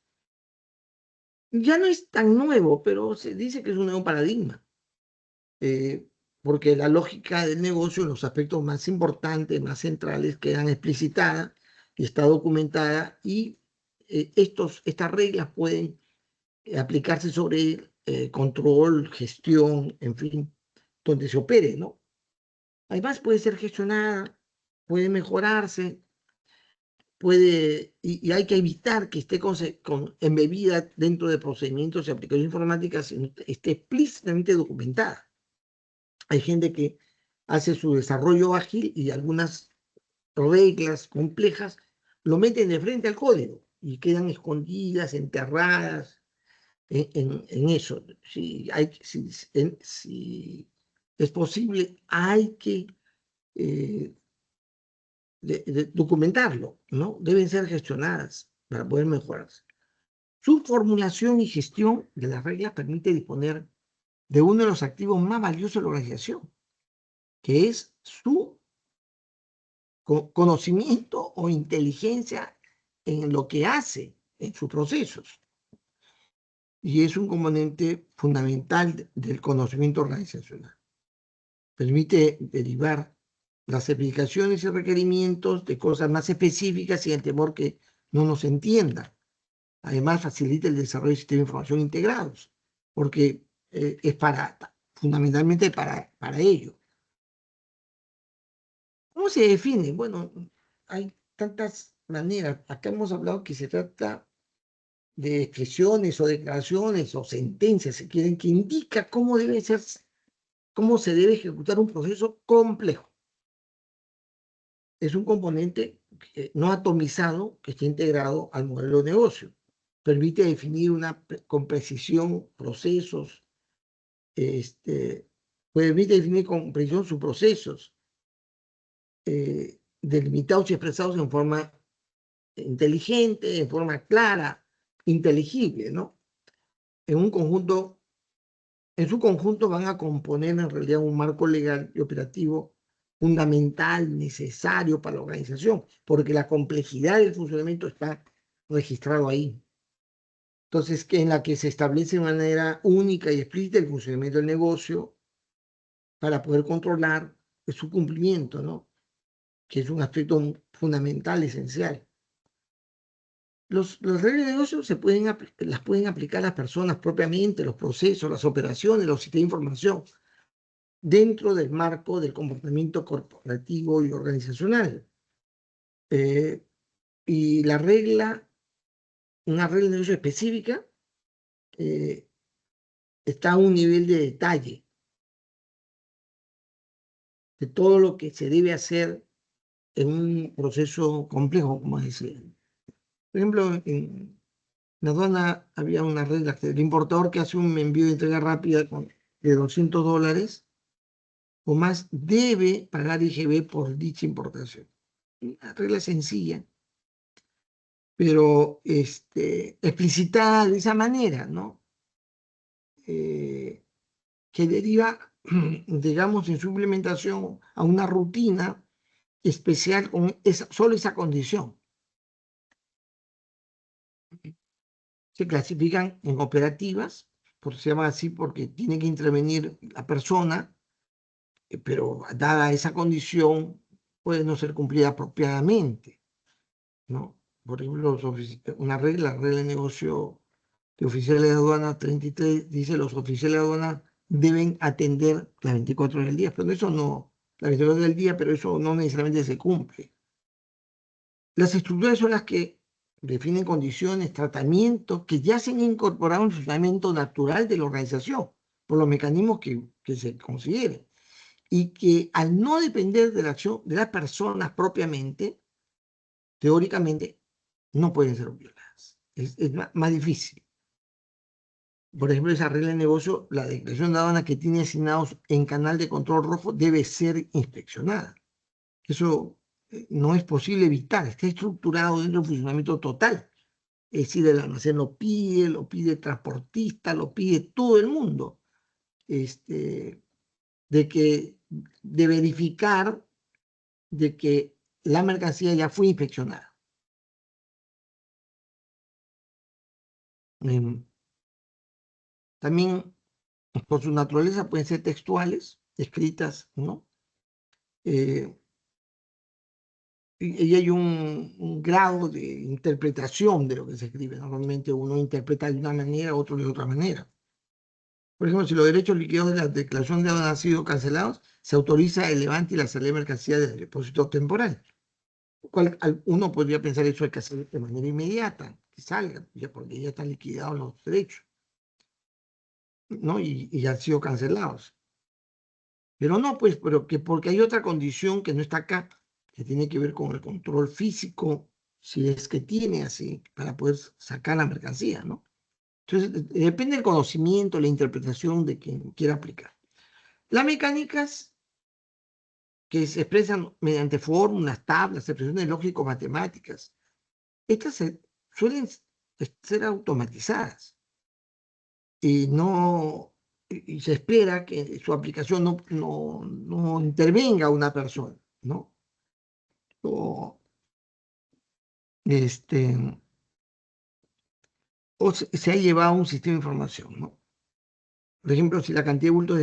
Ya no es tan nuevo, pero se dice que es un nuevo paradigma, porque la lógica del negocio, los aspectos más importantes, más centrales, quedan explicitadas y está documentada, y estas reglas pueden aplicarse sobre control, gestión, en fin, donde se opere, ¿no? Además puede ser gestionada, puede mejorarse, y hay que evitar que esté embebida dentro de procedimientos y aplicaciones informáticas, sino esté explícitamente documentada. Hay gente que hace su desarrollo ágil y algunas reglas complejas lo meten de frente al código y quedan escondidas, enterradas en eso. Si es posible, hay que documentarlo, ¿no? Deben ser gestionadas para poder mejorarse. Su formulación y gestión de las reglas permite disponer de uno de los activos más valiosos de la organización, que es su conocimiento o inteligencia en lo que hace, en sus procesos. Y es un componente fundamental del conocimiento organizacional. Permite derivar las explicaciones y requerimientos de cosas más específicas y el temor que no nos entiendan. Además, facilita el desarrollo de sistemas de información integrados, porque es fundamentalmente para ello. ¿Cómo se define? Bueno, hay tantas maneras. Acá hemos hablado que se trata de expresiones o declaraciones o sentencias, si quieren, que indica cómo se debe ejecutar un proceso complejo. Es un componente no atomizado que está integrado al modelo de negocio. Permite definir con precisión procesos, permite definir con precisión sus procesos, delimitados y expresados en forma inteligente, en forma clara, inteligible, ¿no? En su conjunto van a componer en realidad un marco legal y operativo fundamental, necesario para la organización, porque la complejidad del funcionamiento está registrado ahí. Entonces, en la que se establece de manera única y explícita el funcionamiento del negocio para poder controlar su cumplimiento, ¿no? Que es un aspecto fundamental, esencial. Las reglas de negocio las pueden aplicar las personas propiamente, los procesos, las operaciones, los sistemas de información, dentro del marco del comportamiento corporativo y organizacional. Y una regla de negocio específica, está a un nivel de detalle de todo lo que se debe hacer en un proceso complejo, como decía. Por ejemplo, en la aduana había una regla que el importador que hace un envío de entrega rápida de $200 o más debe pagar IGB por dicha importación. Una regla sencilla, pero explicitada de esa manera, ¿no? Que deriva, digamos, en su implementación a una rutina especial con solo esa condición. Se clasifican en operativas, se llama así porque tiene que intervenir la persona, pero dada esa condición puede no ser cumplida apropiadamente, ¿no? Por ejemplo, la regla de negocio de oficiales de aduana 33 dice: los oficiales de aduana deben atender las 24 horas del día, pero eso no, las 24 horas del día, pero eso no necesariamente se cumple. Las estructuras son las que definen condiciones, tratamientos que ya se han incorporado en el funcionamiento natural de la organización, por los mecanismos que se consideren, y que al no depender de la acción de las personas propiamente, teóricamente, no pueden ser violadas. Es más difícil. Por ejemplo, esa regla de negocio, la declaración de aduana que tiene asignados en canal de control rojo debe ser inspeccionada. Eso no es posible evitar, está estructurado dentro del funcionamiento total. Es decir, el almacén lo pide el transportista, lo pide todo el mundo. De verificar de que la mercancía ya fue inspeccionada. También, por su naturaleza, pueden ser textuales, escritas, ¿no? Y hay un grado de interpretación de lo que se escribe. Normalmente uno interpreta de una manera, otro de otra manera. Por ejemplo, si los derechos liquidados de la declaración de deuda han sido cancelados, se autoriza el levante y la salida de mercancía del depósito temporal. Uno podría pensar eso hay que hacer de manera inmediata, que salga, ya porque ya están liquidados los derechos, ¿no? Y han sido cancelados. Pero no, pues, porque hay otra condición que no está acá, que tiene que ver con el control físico, si es que tiene así, para poder sacar la mercancía, ¿no? Entonces, depende del conocimiento, la interpretación de quien quiera aplicar. Las mecánicas que se expresan mediante fórmulas, tablas, expresiones lógico-matemáticas, estas suelen ser automatizadas y no y se espera que su aplicación no intervenga una persona, ¿no? O, se ha llevado a un sistema de información, ¿no? Por ejemplo, si la cantidad de bultos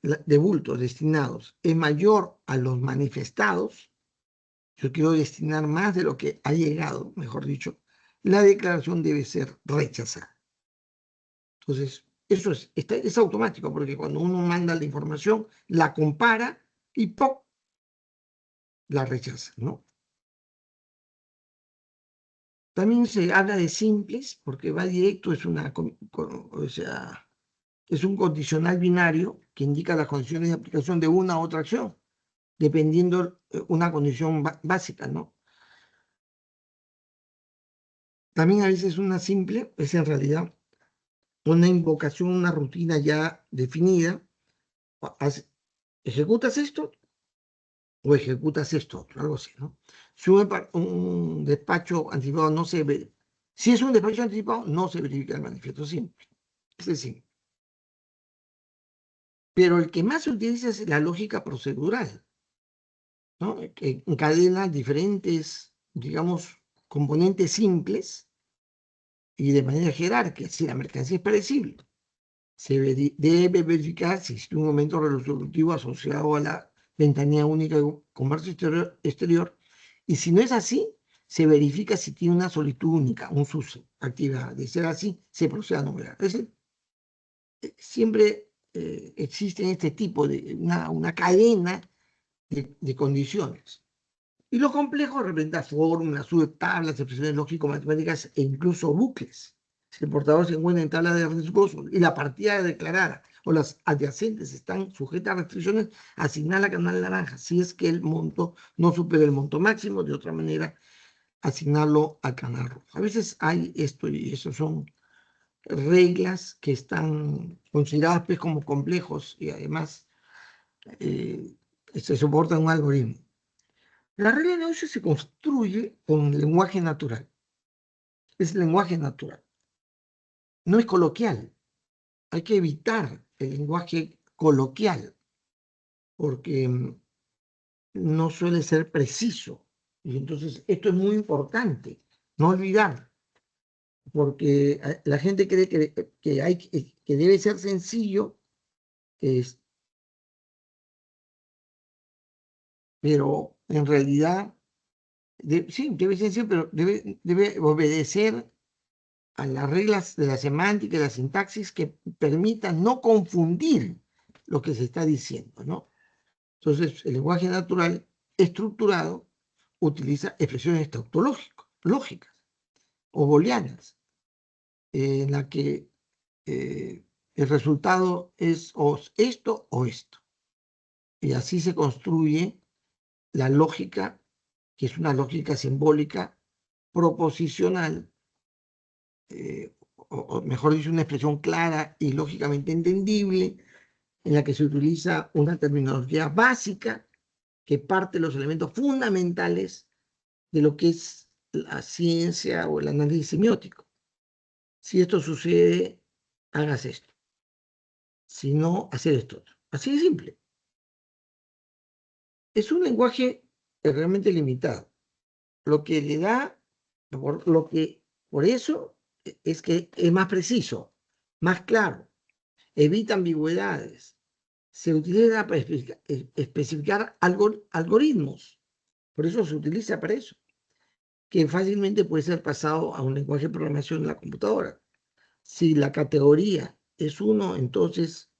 de bultos destinados es mayor a los manifestados, yo quiero destinar más de lo que ha llegado, mejor dicho, la declaración debe ser rechazada. Entonces, eso es automático, porque cuando uno manda la información, la compara y ¡pop! La rechaza, ¿no? También se habla de simples, porque va directo, o sea, es un condicional binario que indica las condiciones de aplicación de una u otra acción, dependiendo una condición básica, ¿no? También a veces una simple es en realidad una invocación, una rutina ya definida. ¿Ejecutas esto o ejecutas esto? Algo así, ¿no? Si un despacho anticipado no se ve, si es un despacho anticipado, no se verifica el manifiesto simple. Es decir, pero el que más se utiliza es la lógica procedural, ¿no? Que encadena diferentes, digamos, componentes simples y de manera jerárquica. Si la mercancía es predecible, debe verificar si existe un momento resolutivo asociado a la ventanilla única de comercio exterior, y si no es así, se verifica si tiene una solicitud única, un SUSE, activada. De ser así, se procede a numerar. Es decir, siempre existe este tipo de una cadena de condiciones. Y lo complejo representa fórmulas, subtablas, expresiones lógico-matemáticas e incluso bucles. Si el portador se encuentra en tabla de riesgos y la partida declarada o las adyacentes están sujetas a restricciones, asignar a canal naranja. Si es que el monto no supera el monto máximo, de otra manera, asignarlo al canal rojo. A veces hay esto y eso son reglas que están consideradas pues, como complejos y además se soportan un algoritmo. La regla de negocio se construye con lenguaje natural. Es lenguaje natural. No es coloquial. Hay que evitar el lenguaje coloquial porque no suele ser preciso. Y entonces esto es muy importante. No olvidar. Porque la gente cree que debe ser sencillo, pero en realidad, sí, debe ser sencillo, pero debe obedecer a las reglas de la semántica y la sintaxis que permitan no confundir lo que se está diciendo, ¿no? Entonces, el lenguaje natural estructurado utiliza expresiones tautológicas o booleanas, en la que el resultado es o esto o esto. Y así se construye la lógica, que es una lógica simbólica proposicional, o mejor dicho, una expresión clara y lógicamente entendible, en la que se utiliza una terminología básica que parte de los elementos fundamentales de lo que es la ciencia o el análisis semiótico. Si esto sucede, hagas esto. Si no, hacer esto otro. Así de simple. Es un lenguaje realmente limitado. Lo que le da, por eso es que es más preciso, más claro, evita ambigüedades, se utiliza para especificar algoritmos, por eso se utiliza para eso, que fácilmente puede ser pasado a un lenguaje de programación en la computadora. Si la categoría es 1, entonces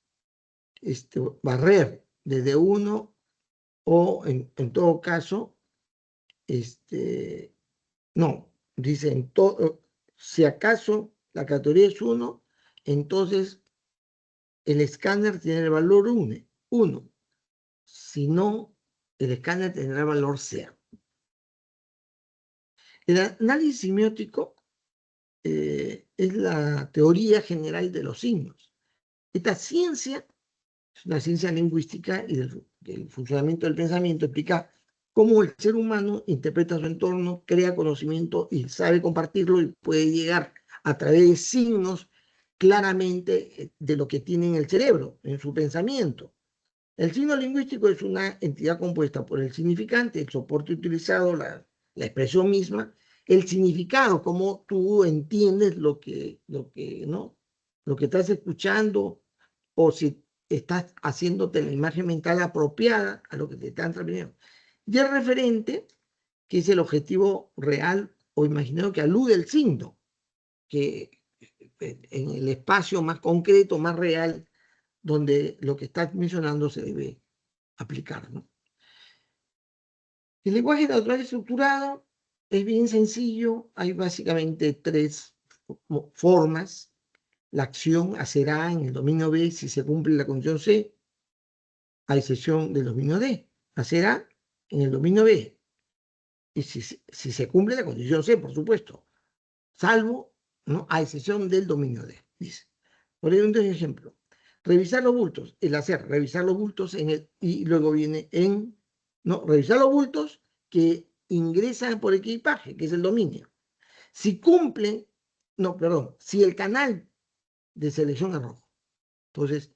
barrer desde 1 o en todo caso, no, dice si acaso la categoría es 1, entonces el escáner tiene el valor 1. Si no, el escáner tendrá el valor 0. El análisis semiótico es la teoría general de los signos. Esta ciencia es una ciencia lingüística y del funcionamiento del pensamiento, explica cómo el ser humano interpreta su entorno, crea conocimiento y sabe compartirlo y puede llegar a través de signos claramente de lo que tiene en el cerebro, en su pensamiento. El signo lingüístico es una entidad compuesta por el significante, el soporte utilizado, la expresión misma, el significado, cómo tú entiendes ¿no? Lo que estás escuchando, o si estás haciéndote la imagen mental apropiada a lo que te están transmitiendo. Y el referente, que es el objetivo real o imaginario que alude al signo, que en el espacio más concreto, más real, donde lo que estás mencionando se debe aplicar, ¿no? El lenguaje natural estructurado es bien sencillo, hay básicamente 3 formas. La acción hacerá en el dominio B si se cumple la condición C, a excepción del dominio D. Hacerá en el dominio B, y si se cumple la condición C, por supuesto, salvo, ¿no?, a excepción del dominio D, dice. Por ejemplo, revisar los bultos, el hacer, revisar los bultos y luego viene no, revisar los bultos que ingresan por equipaje, que es el dominio. Si cumplen, no, perdón, si el canal de selección es rojo. Entonces,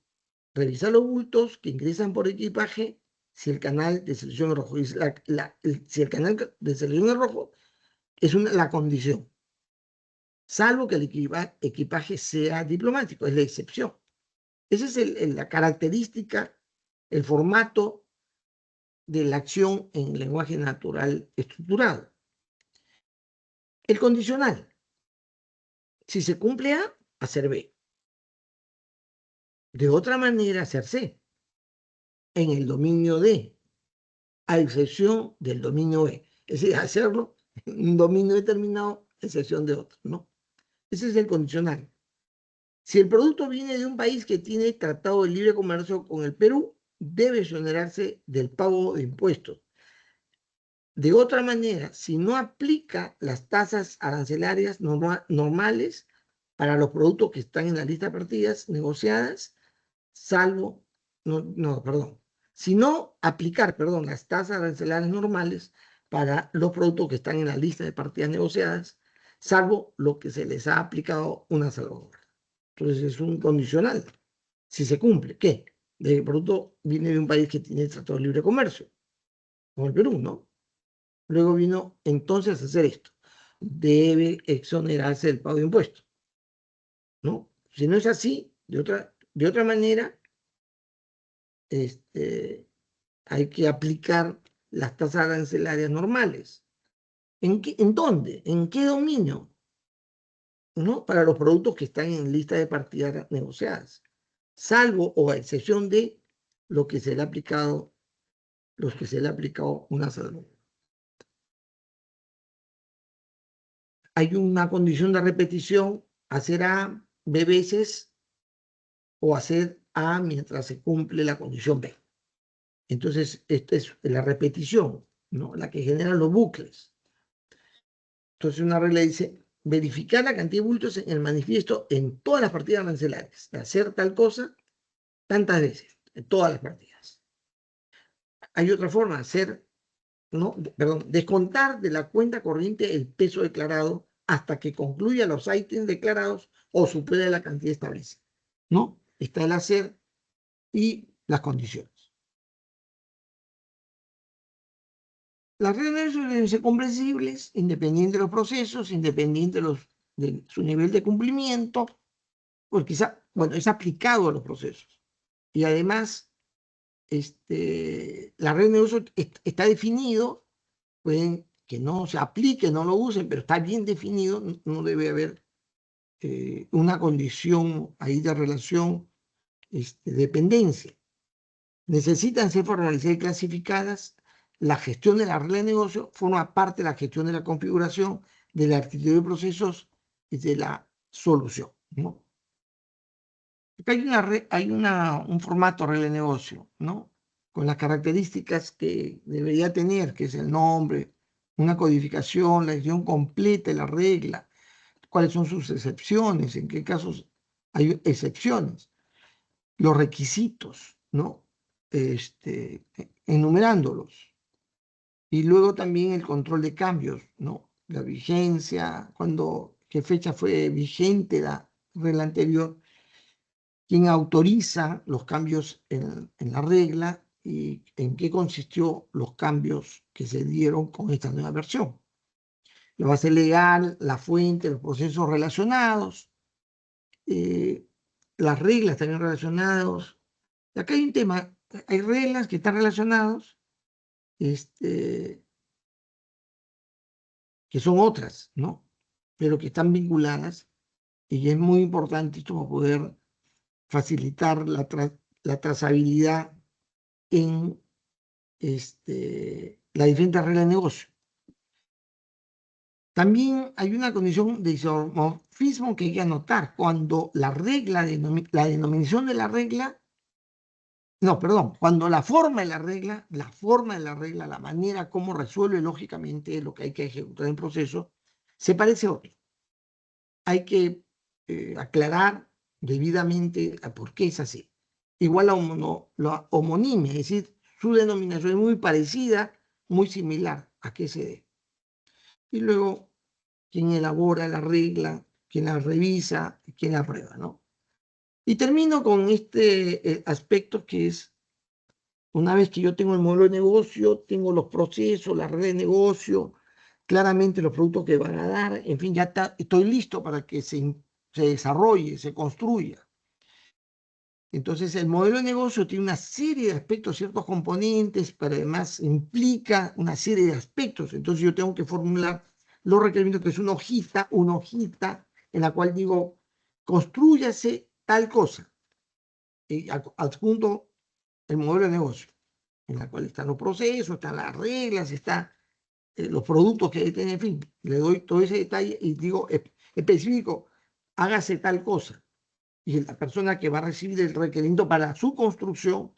revisar los bultos que ingresan por equipaje si el canal de selección es rojo. Si el canal de selección es rojo, es la condición. Salvo que el equipaje sea diplomático, es la excepción. Esa es la característica, el formato de la acción en lenguaje natural estructurado. El condicional. Si se cumple A, hacer B. De otra manera, hacer C. En el dominio D, a excepción del dominio E. Es decir, hacerlo en un dominio determinado, a excepción de otro, ¿no? Ese es el condicional. Si el producto viene de un país que tiene tratado de libre comercio con el Perú, debe exonerarse del pago de impuestos. De otra manera, si no aplica las tasas arancelarias normales para los productos que están en la lista de partidas negociadas, salvo, si no aplicar, las tasas arancelarias normales para los productos que están en la lista de partidas negociadas, salvo lo que se les ha aplicado una salvaguarda. Entonces es un condicional. Si se cumple, ¿qué? El producto viene de un país que tiene tratado de libre comercio, como el Perú, ¿no? Luego vino entonces a hacer esto. Debe exonerarse del pago de impuestos, ¿no? Si no es así, de otra manera, hay que aplicar las tasas arancelarias normales. ¿En dónde? ¿En qué dominio? ¿No? Para los productos que están en lista de partidas negociadas, salvo o a excepción de los que se le ha aplicado una salvaguarda. hay una condición de repetición, hacer A B veces o hacer A mientras se cumple la condición B. Entonces, esta es la repetición, ¿no? La que genera los bucles. Entonces, una regla dice, verificar la cantidad de bultos en el manifiesto en todas las partidas arancelares, de hacer tal cosa tantas veces, en todas las partidas. Hay otra forma, hacer, ¿no? Perdón, descontar de la cuenta corriente el peso declarado hasta que concluya los ítems declarados o supere la cantidad establecida, ¿no? Está el hacer y las condiciones. Las reglas deben ser comprensibles, independientes de los procesos, independientes de su nivel de cumplimiento, porque quizá, bueno, es aplicado a los procesos. Y además, la regla de uso está definido, pueden que no se aplique, no lo usen, pero está bien definido, no debe haber una condición ahí de relación, dependencia. Necesitan ser formalizadas y clasificadas. La gestión de la regla de negocio forma parte de la gestión de la configuración, de la arquitectura de procesos y de la solución, ¿no? Acá hay un formato regla de negocio, ¿no? Con las características que debería tener, que es el nombre, una codificación, la edición completa de la regla, cuáles son sus excepciones, en qué casos hay excepciones, los requisitos, ¿no? Enumerándolos. Y luego también el control de cambios, ¿no? La vigencia, qué fecha fue vigente la regla anterior, quién autoriza los cambios en la regla y en qué consistió los cambios que se dieron con esta nueva versión. La base legal, la fuente, los procesos relacionados, las reglas también relacionadas. Acá hay un tema, hay reglas que están relacionadas, que son otras, ¿no? Pero que están vinculadas y es muy importante esto para poder facilitar la trazabilidad en las diferentes reglas de negocio. También hay una condición de isomorfismo que hay que anotar cuando la denominación de la regla, no, perdón, cuando la forma de la manera como resuelve lógicamente lo que hay que ejecutar en proceso, se parece a otro. Hay que aclarar debidamente a por qué es así. Igual la homonimia, es decir, su denominación es muy parecida, muy similar. ¿A qué se debe? Y luego, quién elabora la regla, quién la revisa, quién la aprueba, ¿no? Y termino con este aspecto que es, una vez que yo tengo el modelo de negocio, tengo los procesos, la red de negocio, claramente los productos que van a dar, en fin, ya estoy listo para que se desarrolle, se construya. Entonces, el modelo de negocio tiene una serie de aspectos, ciertos componentes, pero además implica una serie de aspectos. Entonces, yo tengo que formular los requerimientos, que es una hojita en la cual digo, construyase tal cosa. Y adjunto el modelo de negocio, en la cual están los procesos, están las reglas, están los productos que hay que tener, en fin. Le doy todo ese detalle y digo específico, hágase tal cosa. Y la persona que va a recibir el requerimiento para su construcción,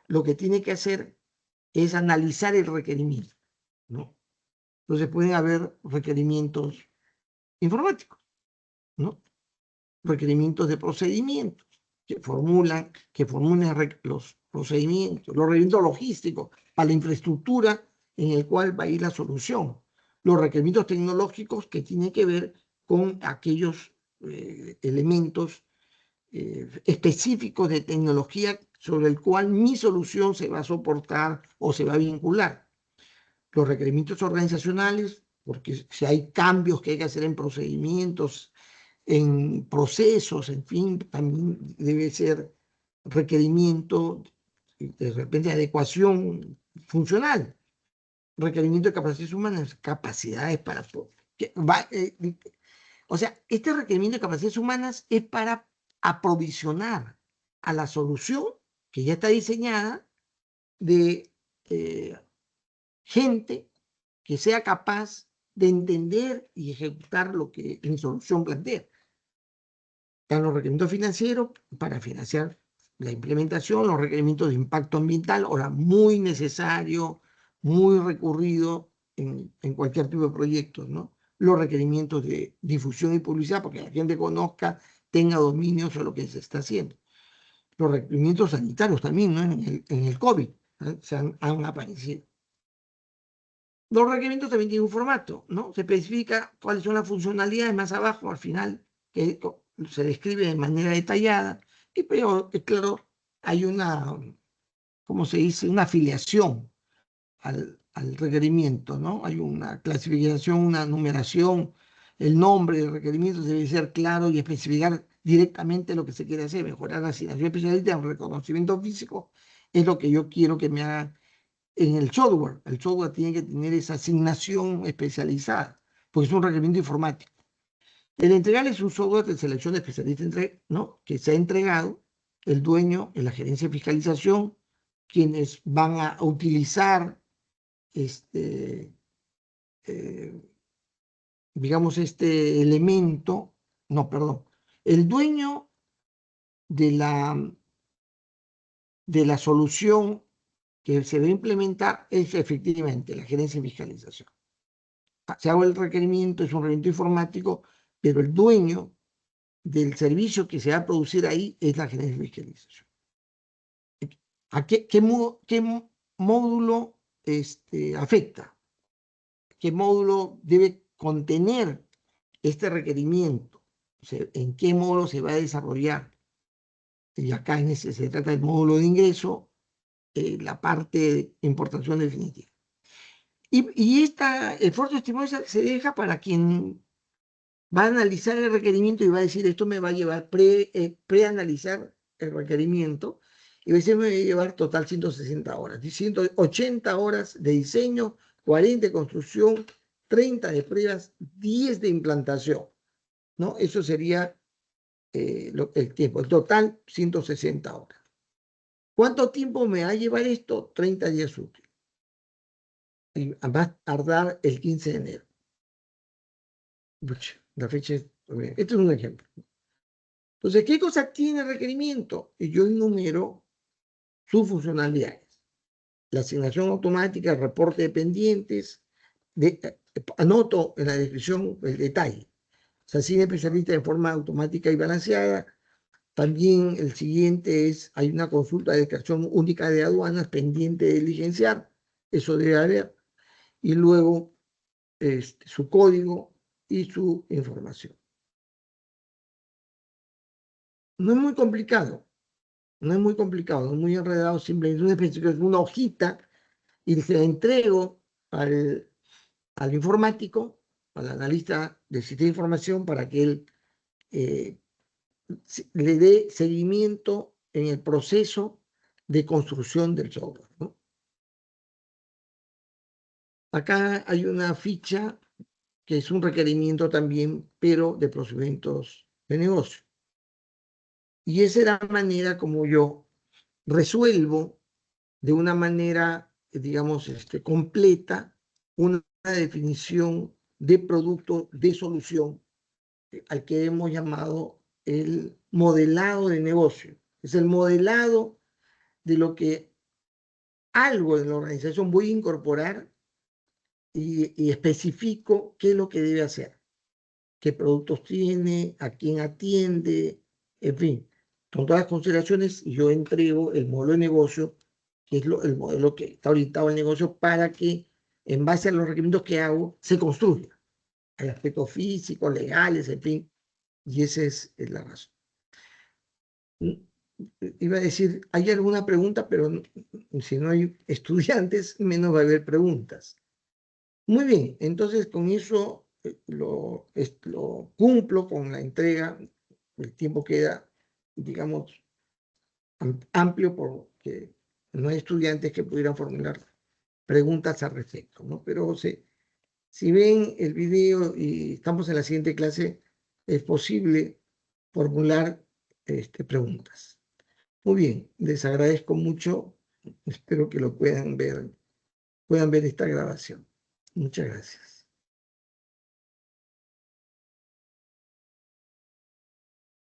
lo que tiene que hacer es analizar el requerimiento, ¿no? Entonces pueden haber requerimientos informáticos, ¿no? Requerimientos de procedimientos que formulen los procedimientos, los requerimientos logísticos para la infraestructura en el cual va a ir la solución, los requerimientos tecnológicos que tienen que ver con aquellos elementos específicos de tecnología sobre el cual mi solución se va a soportar o se va a vincular. Los requerimientos organizacionales, porque si hay cambios que hay que hacer en procedimientos, en procesos, en fin, también debe ser requerimiento, de repente, adecuación funcional. Requerimiento de capacidades humanas, capacidades para... o sea, este requerimiento de capacidades humanas es para aprovisionar a la solución que ya está diseñada de gente que sea capaz de entender y ejecutar lo que mi solución plantea. Están los requerimientos financieros para financiar la implementación, los requerimientos de impacto ambiental, ahora muy necesario, muy recurrido en cualquier tipo de proyectos, ¿no? Los requerimientos de difusión y publicidad, porque la gente conozca, tenga dominio sobre lo que se está haciendo. Los requerimientos sanitarios también, ¿no? En el COVID, ¿no? Han aparecido. Los requerimientos también tienen un formato, ¿no? Se especifica cuáles son las funcionalidades más abajo, al final, que se describe de manera detallada, y pero, claro, hay una, ¿cómo se dice? Una afiliación al requerimiento, ¿no? Hay una clasificación, una numeración, el nombre del requerimiento debe ser claro y especificar directamente lo que se quiere hacer, mejorar la asignación especialista en reconocimiento físico, es lo que yo quiero que me haga en el software. El software tiene que tener esa asignación especializada, porque es un requerimiento informático. El entregar es un software de selección de especialistas, ¿no? Que se ha entregado el dueño en la gerencia de fiscalización, quienes van a utilizar eh, digamos, este elemento, no, perdón, el dueño de la solución que se va a implementar es efectivamente la gerencia de fiscalización. Se haga el requerimiento, es un requerimiento informático, pero el dueño del servicio que se va a producir ahí es la gerencia de fiscalización. ¿A qué módulo afecta? ¿Qué módulo debe contener este requerimiento? O sea, ¿en qué módulo se va a desarrollar? Y acá se trata del módulo de ingreso, la parte de importación definitiva. Y esta esfuerzo estimado se deja para quien va a analizar el requerimiento y va a decir, esto me va a llevar pre-analizar el requerimiento, y a veces me va a llevar total 160 horas, 180 horas de diseño, 40 de construcción, 30 de pruebas, 10 de implantación, ¿no? Eso sería el tiempo, el total 160 horas. ¿Cuánto tiempo me va a llevar esto? 30 días útiles. Y va a tardar el 15 de enero. La fecha es... Este es un ejemplo. Entonces, ¿qué cosa tiene el requerimiento? Y yo enumero sus funcionalidades. La asignación automática, el reporte de pendientes, anoto en la descripción el detalle. Se asigna especialista de forma automática y balanceada. También el siguiente es, hay una consulta de declaración única de aduanas pendiente de diligenciar. Eso debe haber. Y luego su código y su información. No es muy complicado. No es muy complicado, no es muy enredado, simplemente es una hojita y se la entrego al informático, al analista del sistema de información, para que él le dé seguimiento en el proceso de construcción del software, ¿no? Acá hay una ficha que es un requerimiento también, pero de procedimientos de negocio. Y esa es la manera como yo resuelvo de una manera, digamos, completa, una definición de producto, de solución, al que hemos llamado el modelado de negocio. Es el modelado de lo que algo de la organización voy a incorporar y especifico qué es lo que debe hacer, qué productos tiene, a quién atiende, en fin. Con todas las consideraciones, yo entrego el modelo de negocio, que es el modelo que está orientado al negocio, para que en base a los requerimientos que hago, se construya. Hay aspectos físicos, legales, en fin, y esa es la razón. Iba a decir, ¿hay alguna pregunta? Pero si no hay estudiantes, menos va a haber preguntas. Muy bien, entonces con eso lo cumplo con la entrega. El tiempo queda, digamos, amplio porque no hay estudiantes que pudieran formular preguntas al respecto, ¿no? Pero si ven el video y estamos en la siguiente clase, es posible formular preguntas. Muy bien, les agradezco mucho. Espero que lo puedan ver esta grabación. Muchas gracias.